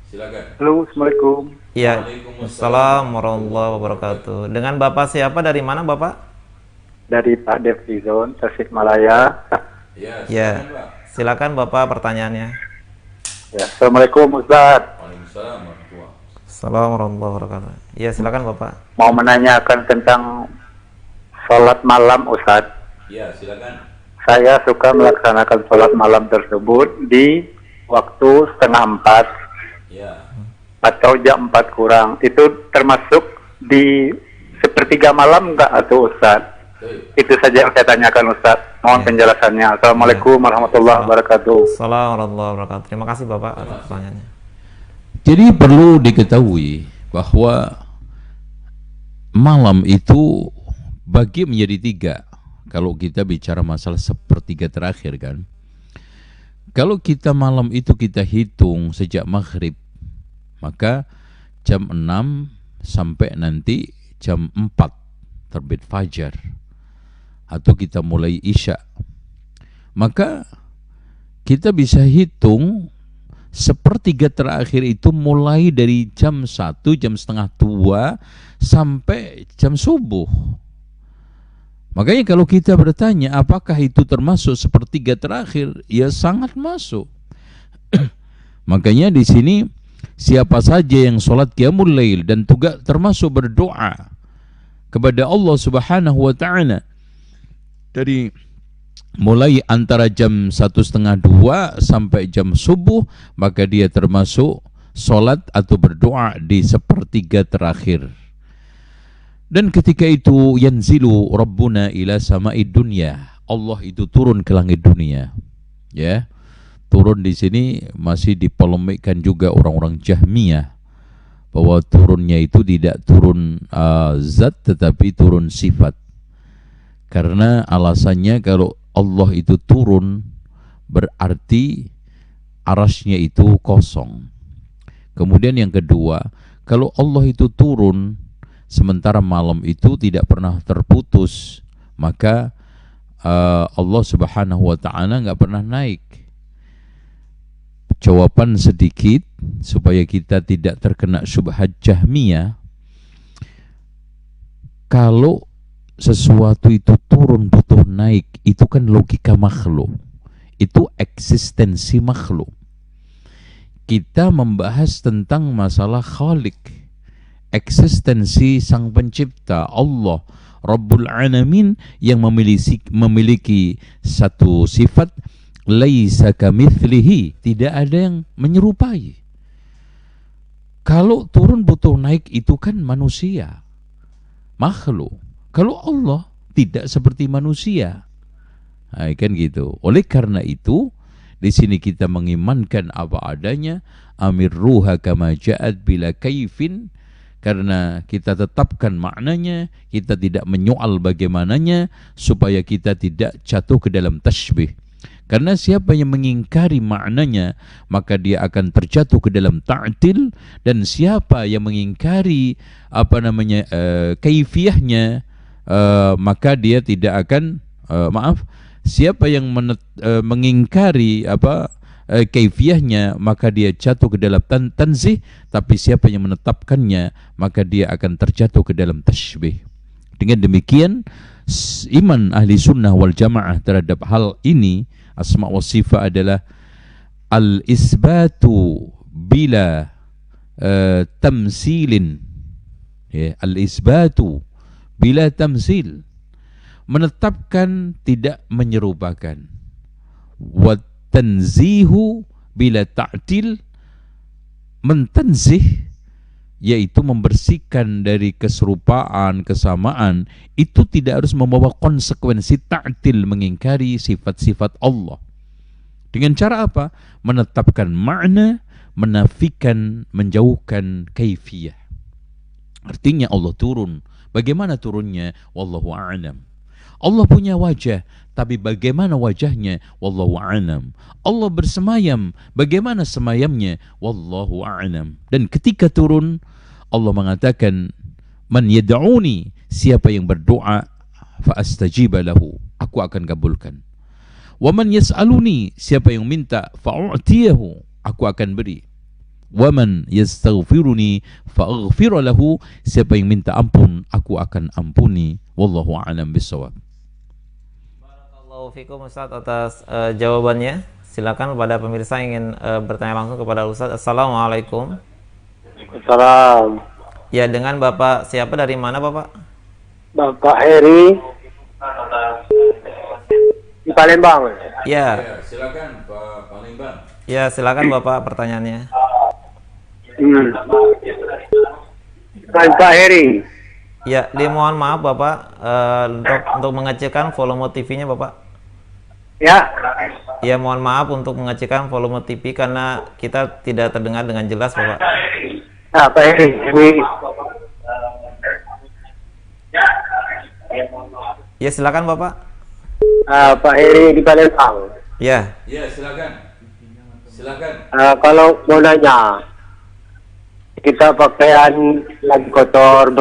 Silakan. Halo, Assalamualaikum. Ya, Assalamualaikum warahmatullahi wabarakatuh. Dengan Bapak siapa, dari mana Bapak? Dari Pak Devizon, Tasikmalaya. Ya, silakan Bapak pertanyaannya. Ya, Assalamualaikum Ustaz. Waalaikumsalam. Assalamualaikum warahmatullahi wabarakatuh. Ya, silakan Bapak. Mau menanyakan tentang sholat malam, Ustaz. Ya, silakan. Saya suka melaksanakan sholat malam tersebut di waktu 3:30 Ya. atau jam 4 kurang. Itu termasuk di sepertiga malam enggak atau Ustaz? Itu saja yang saya tanyakan Ustaz. Mohon penjelasannya. Assalamualaikum warahmatullahi wabarakatuh. Assalamualaikum warahmatullahi wabarakatuh. Terima kasih Bapak atas pertanyaannya. Jadi perlu diketahui bahwa malam itu bagi menjadi 3. Kalau kita bicara masalah sepertiga terakhir kan. Kalau kita malam itu kita hitung sejak maghrib, maka jam 6 sampai nanti jam 4 terbit fajar. Atau kita mulai isya maka kita bisa hitung sepertiga terakhir itu mulai dari jam 1, jam setengah 2 sampai jam subuh. Makanya kalau kita bertanya apakah itu termasuk sepertiga terakhir, ya sangat masuk. Makanya di sini siapa saja yang sholat qiyamul lail dan juga termasuk berdoa kepada Allah Subhanahu wa taala dari mulai antara jam 1:30 sampai jam subuh, maka dia termasuk sholat atau berdoa di sepertiga terakhir. Dan ketika itu yanzilu Rabbuna ila sama'id dunya, Allah itu turun ke langit dunia. Ya, turun di sini masih dipolemikkan juga orang-orang Jahmiyah bahwa turunnya itu tidak turun zat tetapi turun sifat. Karena alasannya kalau Allah itu turun berarti arasnya itu kosong. Kemudian yang kedua, kalau Allah itu turun sementara malam itu tidak pernah terputus, maka Allah Subhanahu wa taala enggak pernah naik. Jawaban sedikit supaya kita tidak terkena syubhat Jahmiyah. Kalau sesuatu itu turun butuh naik, itu kan logika makhluk. Itu eksistensi makhluk. Kita membahas tentang masalah Khalik, eksistensi sang pencipta Allah Rabbul Alamin yang memiliki satu sifat laisa kamitslihi, tidak ada yang menyerupai. Kalau turun butuh naik itu kan manusia, makhluk. Kalau Allah tidak seperti manusia, nah, kan gitu. Oleh karena itu di sini kita mengimankan apa adanya, amirruha kama ja'at bila kaifin. Karena kita tetapkan maknanya, kita tidak menyoal bagaimananya, supaya kita tidak jatuh ke dalam tasybih. Karena siapa yang mengingkari maknanya, maka dia akan terjatuh ke dalam ta'til. Dan siapa yang mengingkari kaifiyahnya, maka dia tidak akan siapa yang mengingkari kaifiyahnya, maka dia jatuh ke dalam tanzih. Tapi siapa yang menetapkannya, maka dia akan terjatuh ke dalam tashbih. Dengan demikian, iman ahli sunnah wal jamaah terhadap hal ini, asma wa sifat, adalah al-isbatu bila tamsilin, ya, al-isbatu bila tamsil, menetapkan tidak menyerupakan, wa tanzihu bila ta'til, mentanzih yaitu membersihkan dari keserupaan, kesamaan, itu tidak harus membawa konsekuensi ta'til, mengingkari sifat-sifat Allah. Dengan cara apa? Menetapkan makna, menafikan, menjauhkan kaifiyah. Artinya Allah turun. Bagaimana turunnya? Wallahu a'lam. Allah punya wajah, tapi bagaimana wajahnya? Wallahu a'lam. Allah bersemayam, bagaimana semayamnya? Wallahu a'lam. Dan ketika turun, Allah mengatakan, man yad'uni, siapa yang berdoa, fa astajiba lahu, aku akan kabulkan. Wa man yas'aluni, siapa yang minta, fa u'tiyahu, aku akan beri. Wa man yastaghfiruni fa aghfir lahu, siapa yang minta ampun, aku akan ampuni. Wallahu a'lam bissawab. Barakallahu fikum Ustaz atas jawabannya. Silakan pada pemirsa yang ingin bertanya langsung kepada Ustaz. Assalamualaikum. Salam. Ya, dengan Bapak siapa, dari mana Bapak? Bapak Heri di Palembang. Ya. Silakan Pak Palembang. Ya, silakan Bapak pertanyaannya. Pak Heri. Ya, dimohon maaf Bapak untuk mengecilkan volume TV-nya Bapak. Ya. Ya, mohon maaf untuk mengecilkan volume TV karena kita tidak terdengar dengan jelas Bapak. Pak Heri, ini. Ya, silakan Bapak. Pak Heri di Palembang. Ya. Ya, silakan. Silakan. Kalau mau nanya, kita pakaian lagi kotor,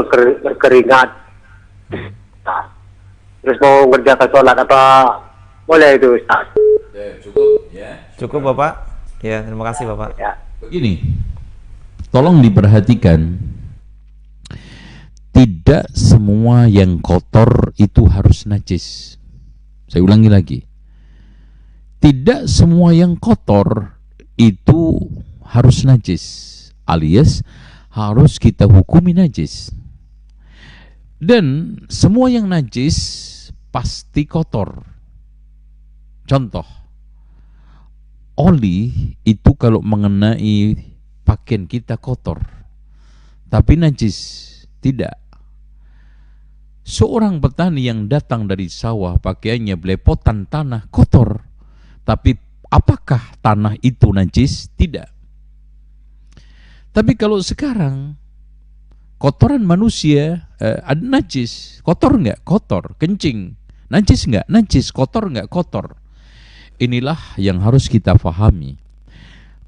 berkeringat, terus mau ngerjakan sholat, apa Boleh itu Ustaz. Cukup ya. Cukup Bapak? Ya, terima kasih Bapak. Ya. Begini, tolong diperhatikan, tidak semua yang kotor itu harus najis. Saya ulangi lagi, tidak semua yang kotor itu harus najis, alias harus kita hukumi najis. Dan semua yang najis pasti kotor. Contoh, oli itu kalau mengenai pakaian kita kotor, tapi najis tidak. Seorang petani yang datang dari sawah pakaiannya belepotan tanah kotor, tapi apakah tanah itu najis? Tidak. Tapi kalau sekarang kotoran manusia ada najis, kotor nggak? Kotor. Kencing, najis nggak? Najis. Kotor nggak? Kotor. Inilah yang harus kita fahami.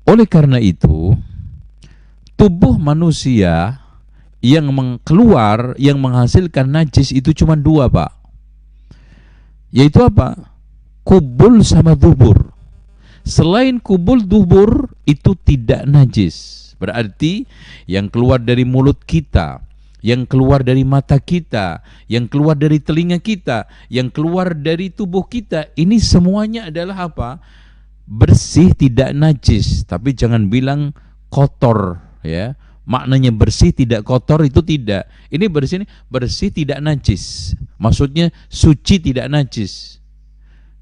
Oleh karena itu, tubuh manusia yang keluar, yang menghasilkan najis itu cuma dua, Pak. Yaitu apa? Kubul sama dubur. Selain kubul, dubur itu tidak najis. Berarti yang keluar dari mulut kita, yang keluar dari mata kita, yang keluar dari telinga kita, yang keluar dari tubuh kita, ini semuanya adalah apa? Bersih, tidak najis. Tapi jangan bilang kotor, ya. Maknanya bersih tidak kotor itu tidak. Ini bersih tidak najis. Maksudnya suci tidak najis.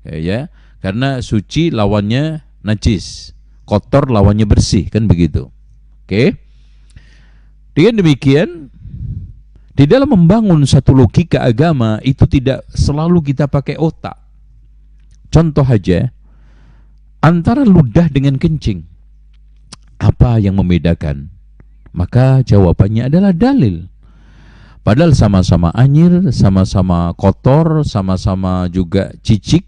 Ya, karena suci lawannya najis, kotor lawannya bersih, kan begitu. Oke. Dengan demikian, di dalam membangun satu logika agama itu tidak selalu kita pakai otak. Contoh aja, antara ludah dengan kencing, apa yang membedakan? Maka jawabannya adalah dalil. Padahal sama-sama anyir, sama-sama kotor, sama-sama juga cicik.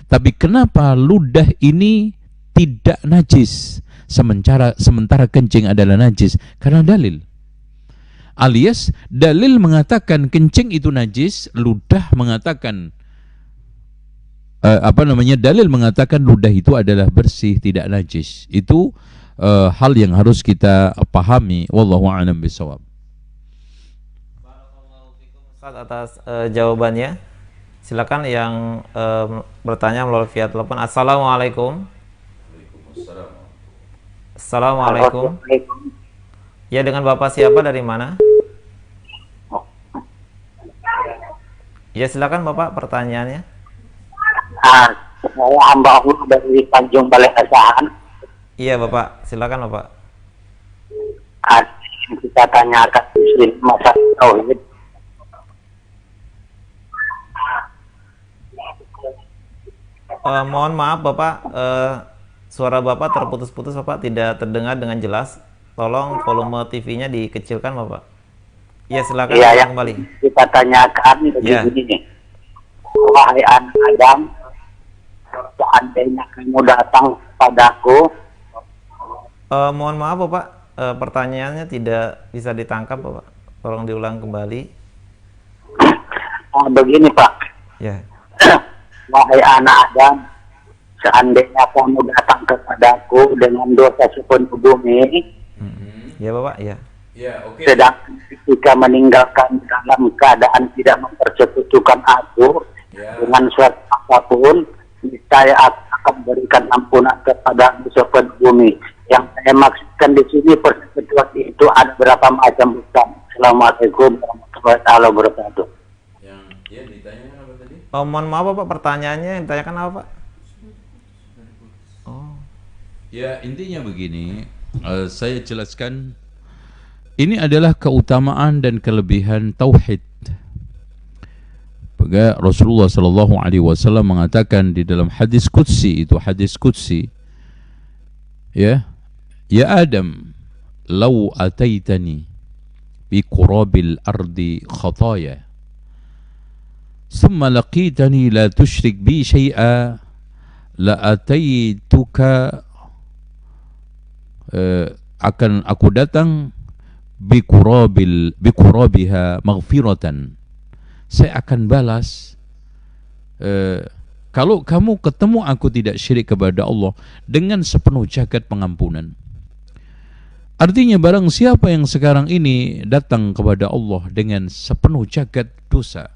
Tapi kenapa ludah ini tidak najis, sementara kencing adalah najis? Karena dalil. Alias dalil mengatakan kencing itu najis, ludah mengatakan dalil mengatakan ludah itu adalah bersih, tidak najis. Itu hal yang harus kita pahami. Wallahu a'lam bishawab. Barakallahu fikum Ustaz atas jawabannya. Silakan yang bertanya melalui via telepon. Assalamualaikum. Assalamualaikum. Ya, dengan Bapak siapa, dari mana? Ya, silakan Bapak pertanyaannya. Saya hamba Allah dari Tanjung Balai Asahan. Iya Bapak, silakan Bapak. Kita tanyakan muslim masa tauhid. Mohon maaf Bapak, suara Bapak terputus-putus Bapak, tidak terdengar dengan jelas. Tolong volume TV-nya dikecilkan Bapak. Ya, silakan Iya, kembali. Kita tanyakan begini nih. Wahai anak Adam, seandainya kamu datang padaku. Mohon maaf Bapak, pertanyaannya tidak bisa ditangkap Bapak. Tolong diulang kembali. Begini Pak. Ya. Wahai anak Adam, seandainya kamu datang kepadaku dengan dosa sepenuh bumi, Ya Bapak, ya. Ya, oke. sedangkan ketika meninggalkan dalam keadaan tidak mempersekutukan aku dengan suatu apapun, saya akan berikan ampunan kepada sepenuh bumi. Yang saya maksudkan di sini persekutuan itu ada berapa macam Ustaz? Assalamualaikum warahmatullahi wabarakatuh. Yang ditanyakan apa tadi? Mohon maaf Bapak, pertanyaannya yang ditanyakan apa Pak? Ya, intinya begini, saya jelaskan. Ini adalah keutamaan dan kelebihan tauhid. Rasulullah sallallahu alaihi wasallam mengatakan di dalam hadis qudsi, itu hadis qudsi, ya Adam, law ataitani bi qurabil ardi khataya thumma laqitani la tusyrik bi syai'a la ataituka, akan aku datang bikurabiha maghfiratan, saya akan balas kalau kamu ketemu aku tidak syirik kepada Allah dengan sepenuh jagat pengampunan. Artinya barang siapa yang sekarang ini datang kepada Allah dengan sepenuh jagat dosa,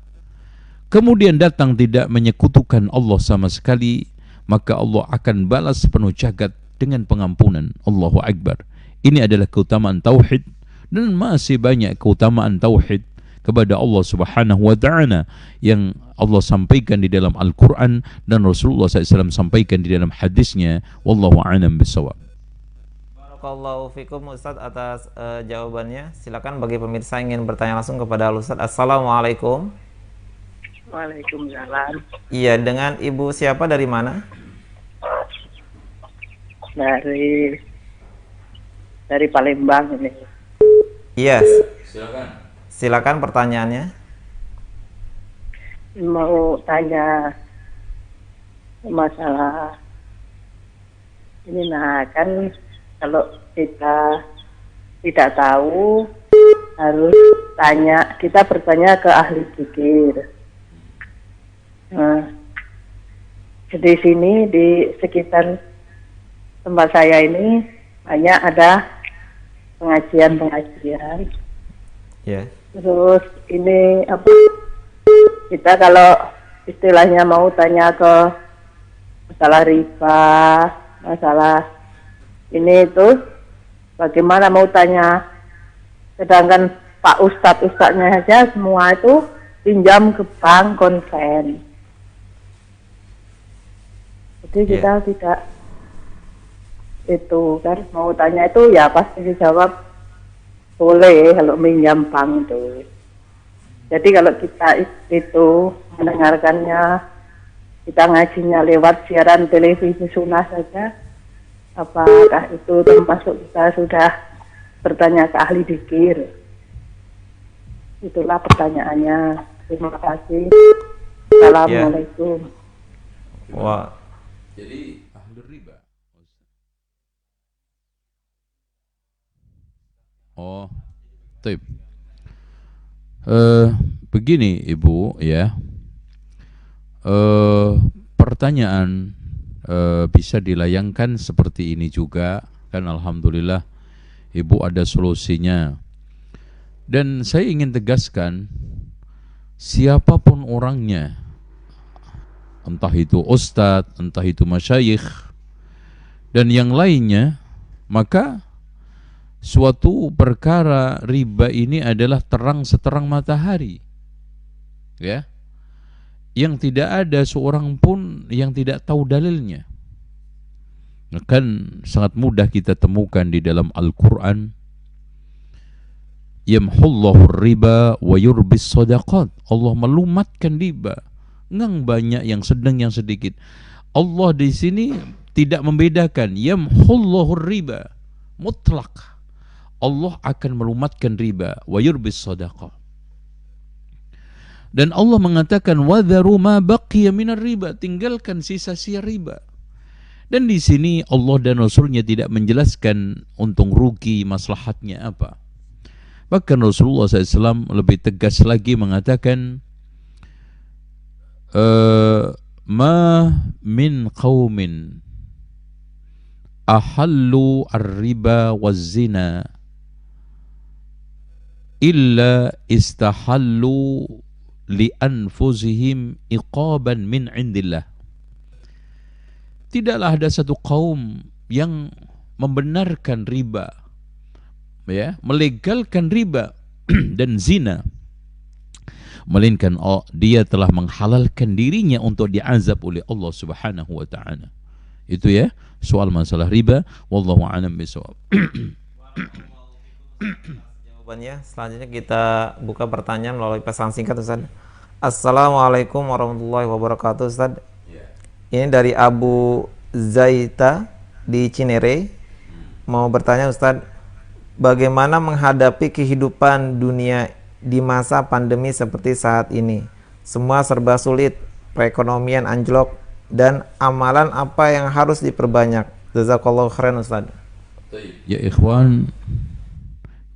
kemudian datang tidak menyekutukan Allah sama sekali, maka Allah akan balas sepenuh jagat dengan pengampunan. Allahu Akbar. Ini adalah keutamaan tauhid, dan masih banyak keutamaan tauhid kepada Allah Subhanahu wa ta'ala yang Allah sampaikan di dalam Al-Quran dan Rasulullah SAW sampaikan di dalam hadisnya. Wallahu a'lam bishawab. Barakallahu fikum Ustaz atas jawabannya. Silakan bagi pemirsa yang ingin bertanya langsung kepada Ustaz. Assalamualaikum. Waalaikumsalam. Iya, dengan Ibu siapa, dari mana? Dari Palembang ini. Iya. Silakan pertanyaannya. Mau tanya masalah ini, nah kan kalau kita tidak tahu harus tanya, kita bertanya ke ahli zikir. Nah, di sini di sekitar tempat saya ini banyak ada pengajian. Ya. Terus ini apa? Kita kalau istilahnya mau tanya ke masalah riba, masalah ini itu, bagaimana mau tanya? Sedangkan Pak Ustadznya saja semua itu pinjam ke bank konven. Jadi kita tidak itu kan mau tanya itu ya pasti dijawab boleh kalau minjam bank itu. Jadi kalau kita itu mendengarkannya, kita ngajinya lewat siaran televisi sunnah saja, apakah itu termasuk kita sudah bertanya ke ahli zikir? Itulah pertanyaannya. Terima kasih. Assalamualaikum. Wah. Jadi ahli riba. Oh, tip. Begini Ibu ya, pertanyaan bisa dilayangkan seperti ini juga kan, alhamdulillah Ibu ada solusinya. Dan saya ingin tegaskan, siapapun orangnya, entah itu ustadz, entah itu masyayikh dan yang lainnya, maka suatu perkara riba ini adalah terang seterang matahari, ya, yang tidak ada seorang pun yang tidak tahu dalilnya. Kan sangat mudah kita temukan di dalam Al-Quran, yamhullahu riba wa yurbis sadaqat. Allah melumatkan riba, ngang banyak yang sedang yang sedikit. Allah di sini tidak membedakan, yamhullahu riba mutlak. Allah akan melumatkan riba, wa yurbis sadaqah. Dan Allah mengatakan wadharu ma baqiya minar riba, tinggalkan sisa-sisa riba. Dan di sini Allah dan Rasulnya tidak menjelaskan untung rugi maslahatnya apa. Bahkan Rasulullah SAW lebih tegas lagi mengatakan, ma min qaumin ahallu ar-riba waz-zina illa istahallu li anfusihim iqaban min indillah. Tidaklah ada satu kaum yang membenarkan riba, ya, melegalkan riba dan zina, melainkan dia telah menghalalkan dirinya untuk diazab oleh Allah Subhanahu wa ta'ala. Itu ya, soal masalah riba. Wallahu a'lam bishawab. Jawabannya. Selanjutnya kita buka pertanyaan melalui pesan singkat, Ustaz. Assalamualaikum warahmatullahi wabarakatuh, Ustaz. Ini dari Abu Zaita di Cinere. Mau bertanya, Ustaz, bagaimana menghadapi kehidupan dunia di masa pandemi seperti saat ini? Semua serba sulit, perekonomian anjlok, dan amalan apa yang harus diperbanyak? Jazakallahu khairan, Ustaz. Ya ikhwan,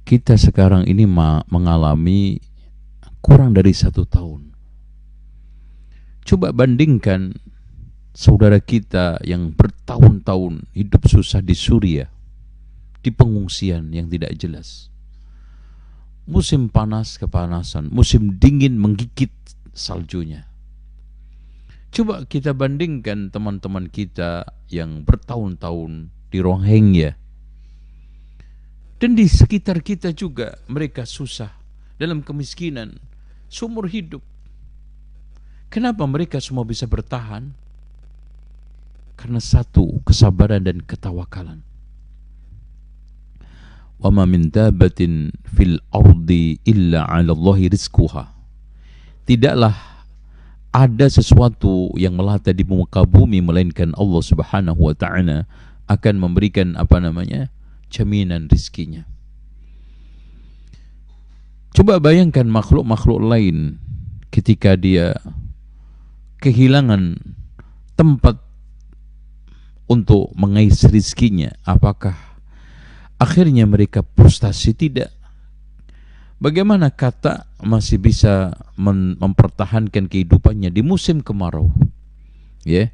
kita sekarang ini mengalami kurang dari 1 tahun. Coba bandingkan saudara kita yang bertahun-tahun hidup susah di Suriah, di pengungsian yang tidak jelas. Musim panas kepanasan, musim dingin menggigit saljunya. Coba kita bandingkan teman-teman kita yang bertahun-tahun di Rohingya. Dan di sekitar kita juga mereka susah dalam kemiskinan seumur hidup. Kenapa mereka semua bisa bertahan? Karena satu, kesabaran dan ketawakalan. Wa ma min dabatin fil ardi illa 'ala Allahi rizquha. Tidaklah ada sesuatu yang melata di muka bumi melainkan Allah Subhanahu wa taala akan memberikan jaminan rizkinya. Coba bayangkan makhluk-makhluk lain ketika dia kehilangan tempat untuk mengais rizkinya, apakah akhirnya mereka frustasi? Tidak. Bagaimana kata masih bisa mempertahankan kehidupannya di musim kemarau? Ya.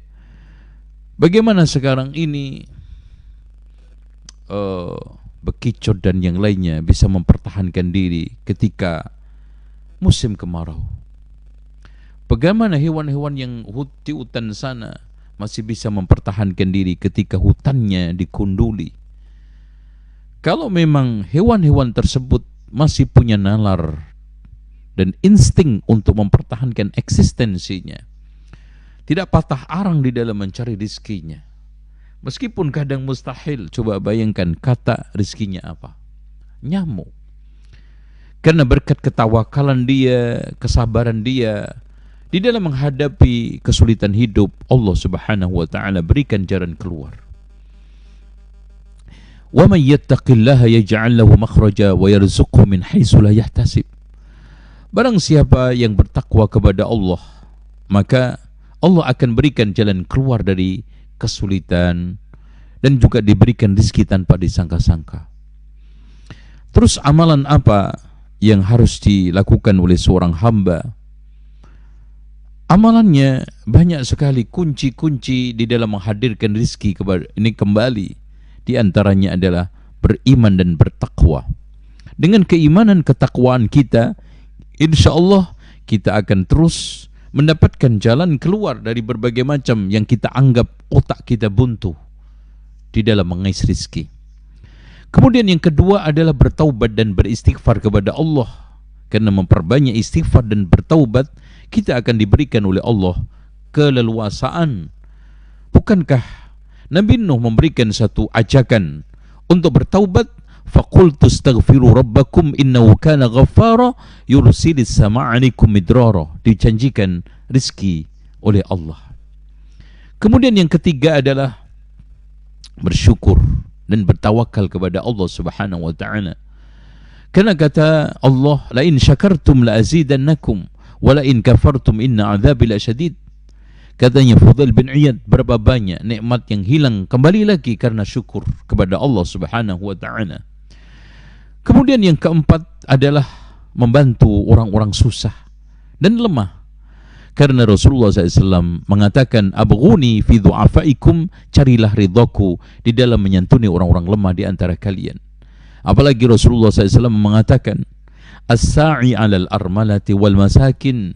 Bagaimana sekarang ini bekicot dan yang lainnya bisa mempertahankan diri ketika musim kemarau? Bagaimana hewan-hewan yang di hutan sana masih bisa mempertahankan diri ketika hutannya dikunduli? Kalau memang hewan-hewan tersebut masih punya nalar dan insting untuk mempertahankan eksistensinya, tidak patah arang di dalam mencari rizkinya, meskipun kadang mustahil. Coba bayangkan kata rizkinya apa? Nyamuk. Karena berkat ketawakalan dia, kesabaran dia di dalam menghadapi kesulitan hidup, Allah Subhanahu wa taala berikan jalan keluar. Wa may yattaqillaha yaj'al lahu makhraja wa yarzuqhu min haitsu la yahtasib. Barang siapa yang bertakwa kepada Allah, maka Allah akan berikan jalan keluar dari kesulitan dan juga diberikan rezeki tanpa disangka-sangka. Terus amalan apa yang harus dilakukan oleh seorang hamba? Amalannya banyak sekali, kunci-kunci di dalam menghadirkan rezeki ini kembali. Di antaranya adalah beriman dan bertakwa. Dengan keimanan ketakwaan kita, insya Allah kita akan terus mendapatkan jalan keluar dari berbagai macam yang kita anggap otak kita buntu di dalam mengais rezeki. Kemudian yang kedua adalah bertaubat dan beristighfar kepada Allah. Karena memperbanyak istighfar dan bertaubat, kita akan diberikan oleh Allah keleluasaan. Bukankah Nabi Nuh memberikan satu ajakan untuk bertaubat? Faqultu astaghfiru rabbakum innahu kana ghaffara yursilis samaa'a 'alaikum midrara. Dijanjikan rizki oleh Allah. Kemudian yang ketiga adalah bersyukur dan bertawakal kepada Allah Subhanahu wa taala. Karena kata Allah, la in syakartum la azidannakum wa la in kafartum inna 'adzabi lasyadid. Katanya Fudail bin Iyad, berapa banyak nikmat yang hilang kembali lagi karena syukur kepada Allah Subhanahu wa taala. Kemudian yang keempat adalah membantu orang-orang susah dan lemah. Karena Rasulullah SAW mengatakan, abghuni fi du'afaikum, carilah ridhaku di dalam menyantuni orang-orang lemah di antara kalian. Apalagi Rasulullah SAW mengatakan, as-sa'i 'alal armalati wal masakin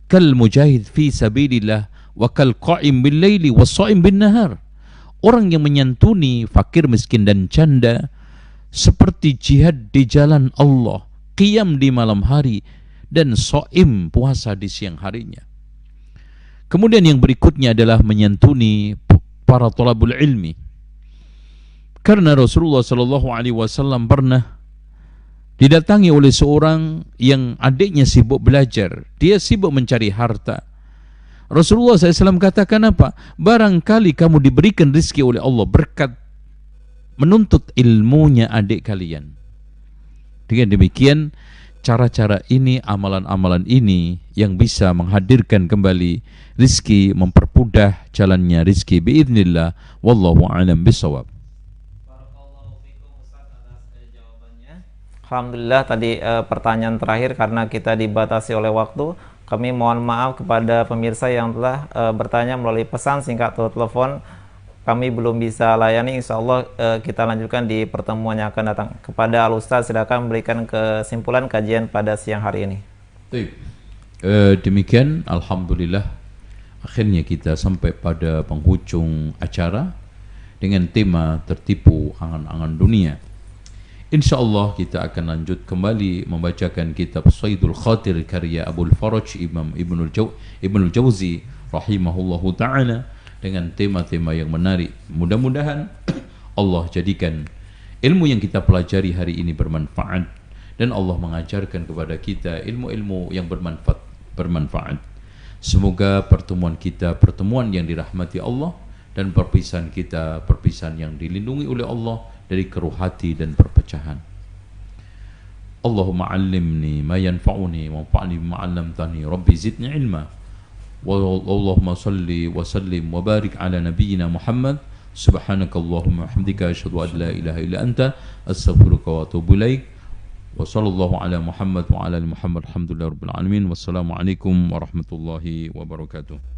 kal mujahid fi sabilillah wa kal qa'im bil laili was sha'im bin nahar. Orang yang menyantuni fakir, miskin dan janda seperti jihad di jalan Allah, qiyam di malam hari dan sha'im, puasa di siang harinya. Kemudian yang berikutnya adalah menyantuni para thalabul ilmi. Karena Rasulullah sallallahu alaihi wasallam pernah didatangi oleh seorang yang adiknya sibuk belajar, dia sibuk mencari harta. Rasulullah SAW katakan apa? Barangkali kamu diberikan rezeki oleh Allah berkat menuntut ilmunya adik kalian. Dengan demikian, cara-cara ini, amalan-amalan ini yang bisa menghadirkan kembali rezeki, mempermudah jalannya rezeki biidznillah. Wallahu a'lam bishawab. Alhamdulillah, tadi pertanyaan terakhir karena kita dibatasi oleh waktu. Kami mohon maaf kepada pemirsa yang telah bertanya melalui pesan singkat atau telepon. Kami belum bisa layani. Insya Allah kita lanjutkan di pertemuan yang akan datang. Kepada Al-Ustaz, silakan memberikan kesimpulan kajian pada siang hari ini. Baik. Demikian, alhamdulillah, akhirnya kita sampai pada penghujung acara dengan tema tertipu angan-angan dunia. InsyaAllah kita akan lanjut kembali membacakan kitab Saidul Khatir karya Abul Faraj Imam Ibnul Jauzi rahimahullahu ta'ala dengan tema-tema yang menarik. Mudah-mudahan Allah jadikan ilmu yang kita pelajari hari ini bermanfaat dan Allah mengajarkan kepada kita ilmu-ilmu yang bermanfaat. Semoga pertemuan kita pertemuan yang dirahmati Allah dan perpisahan kita perpisahan yang dilindungi oleh Allah dari keruh hati dan perpecahan. Allahumma 'allimni ma yanfa'uni wanfa'ni bima 'allamtani rabbi zidni ilma. Allahumma salli wa sallim wa barik ala nabiyyina Muhammad. Subhanakallahumma wa bihamdika asyhadu an la ilaha illa anta astaghfiruka wa atubu ilaik. Wa sallallahu ala Muhammad wa ala ali Muhammad. Alhamdulillahirabbil alamin. Wassalamu alaikum warahmatullahi wabarakatuh.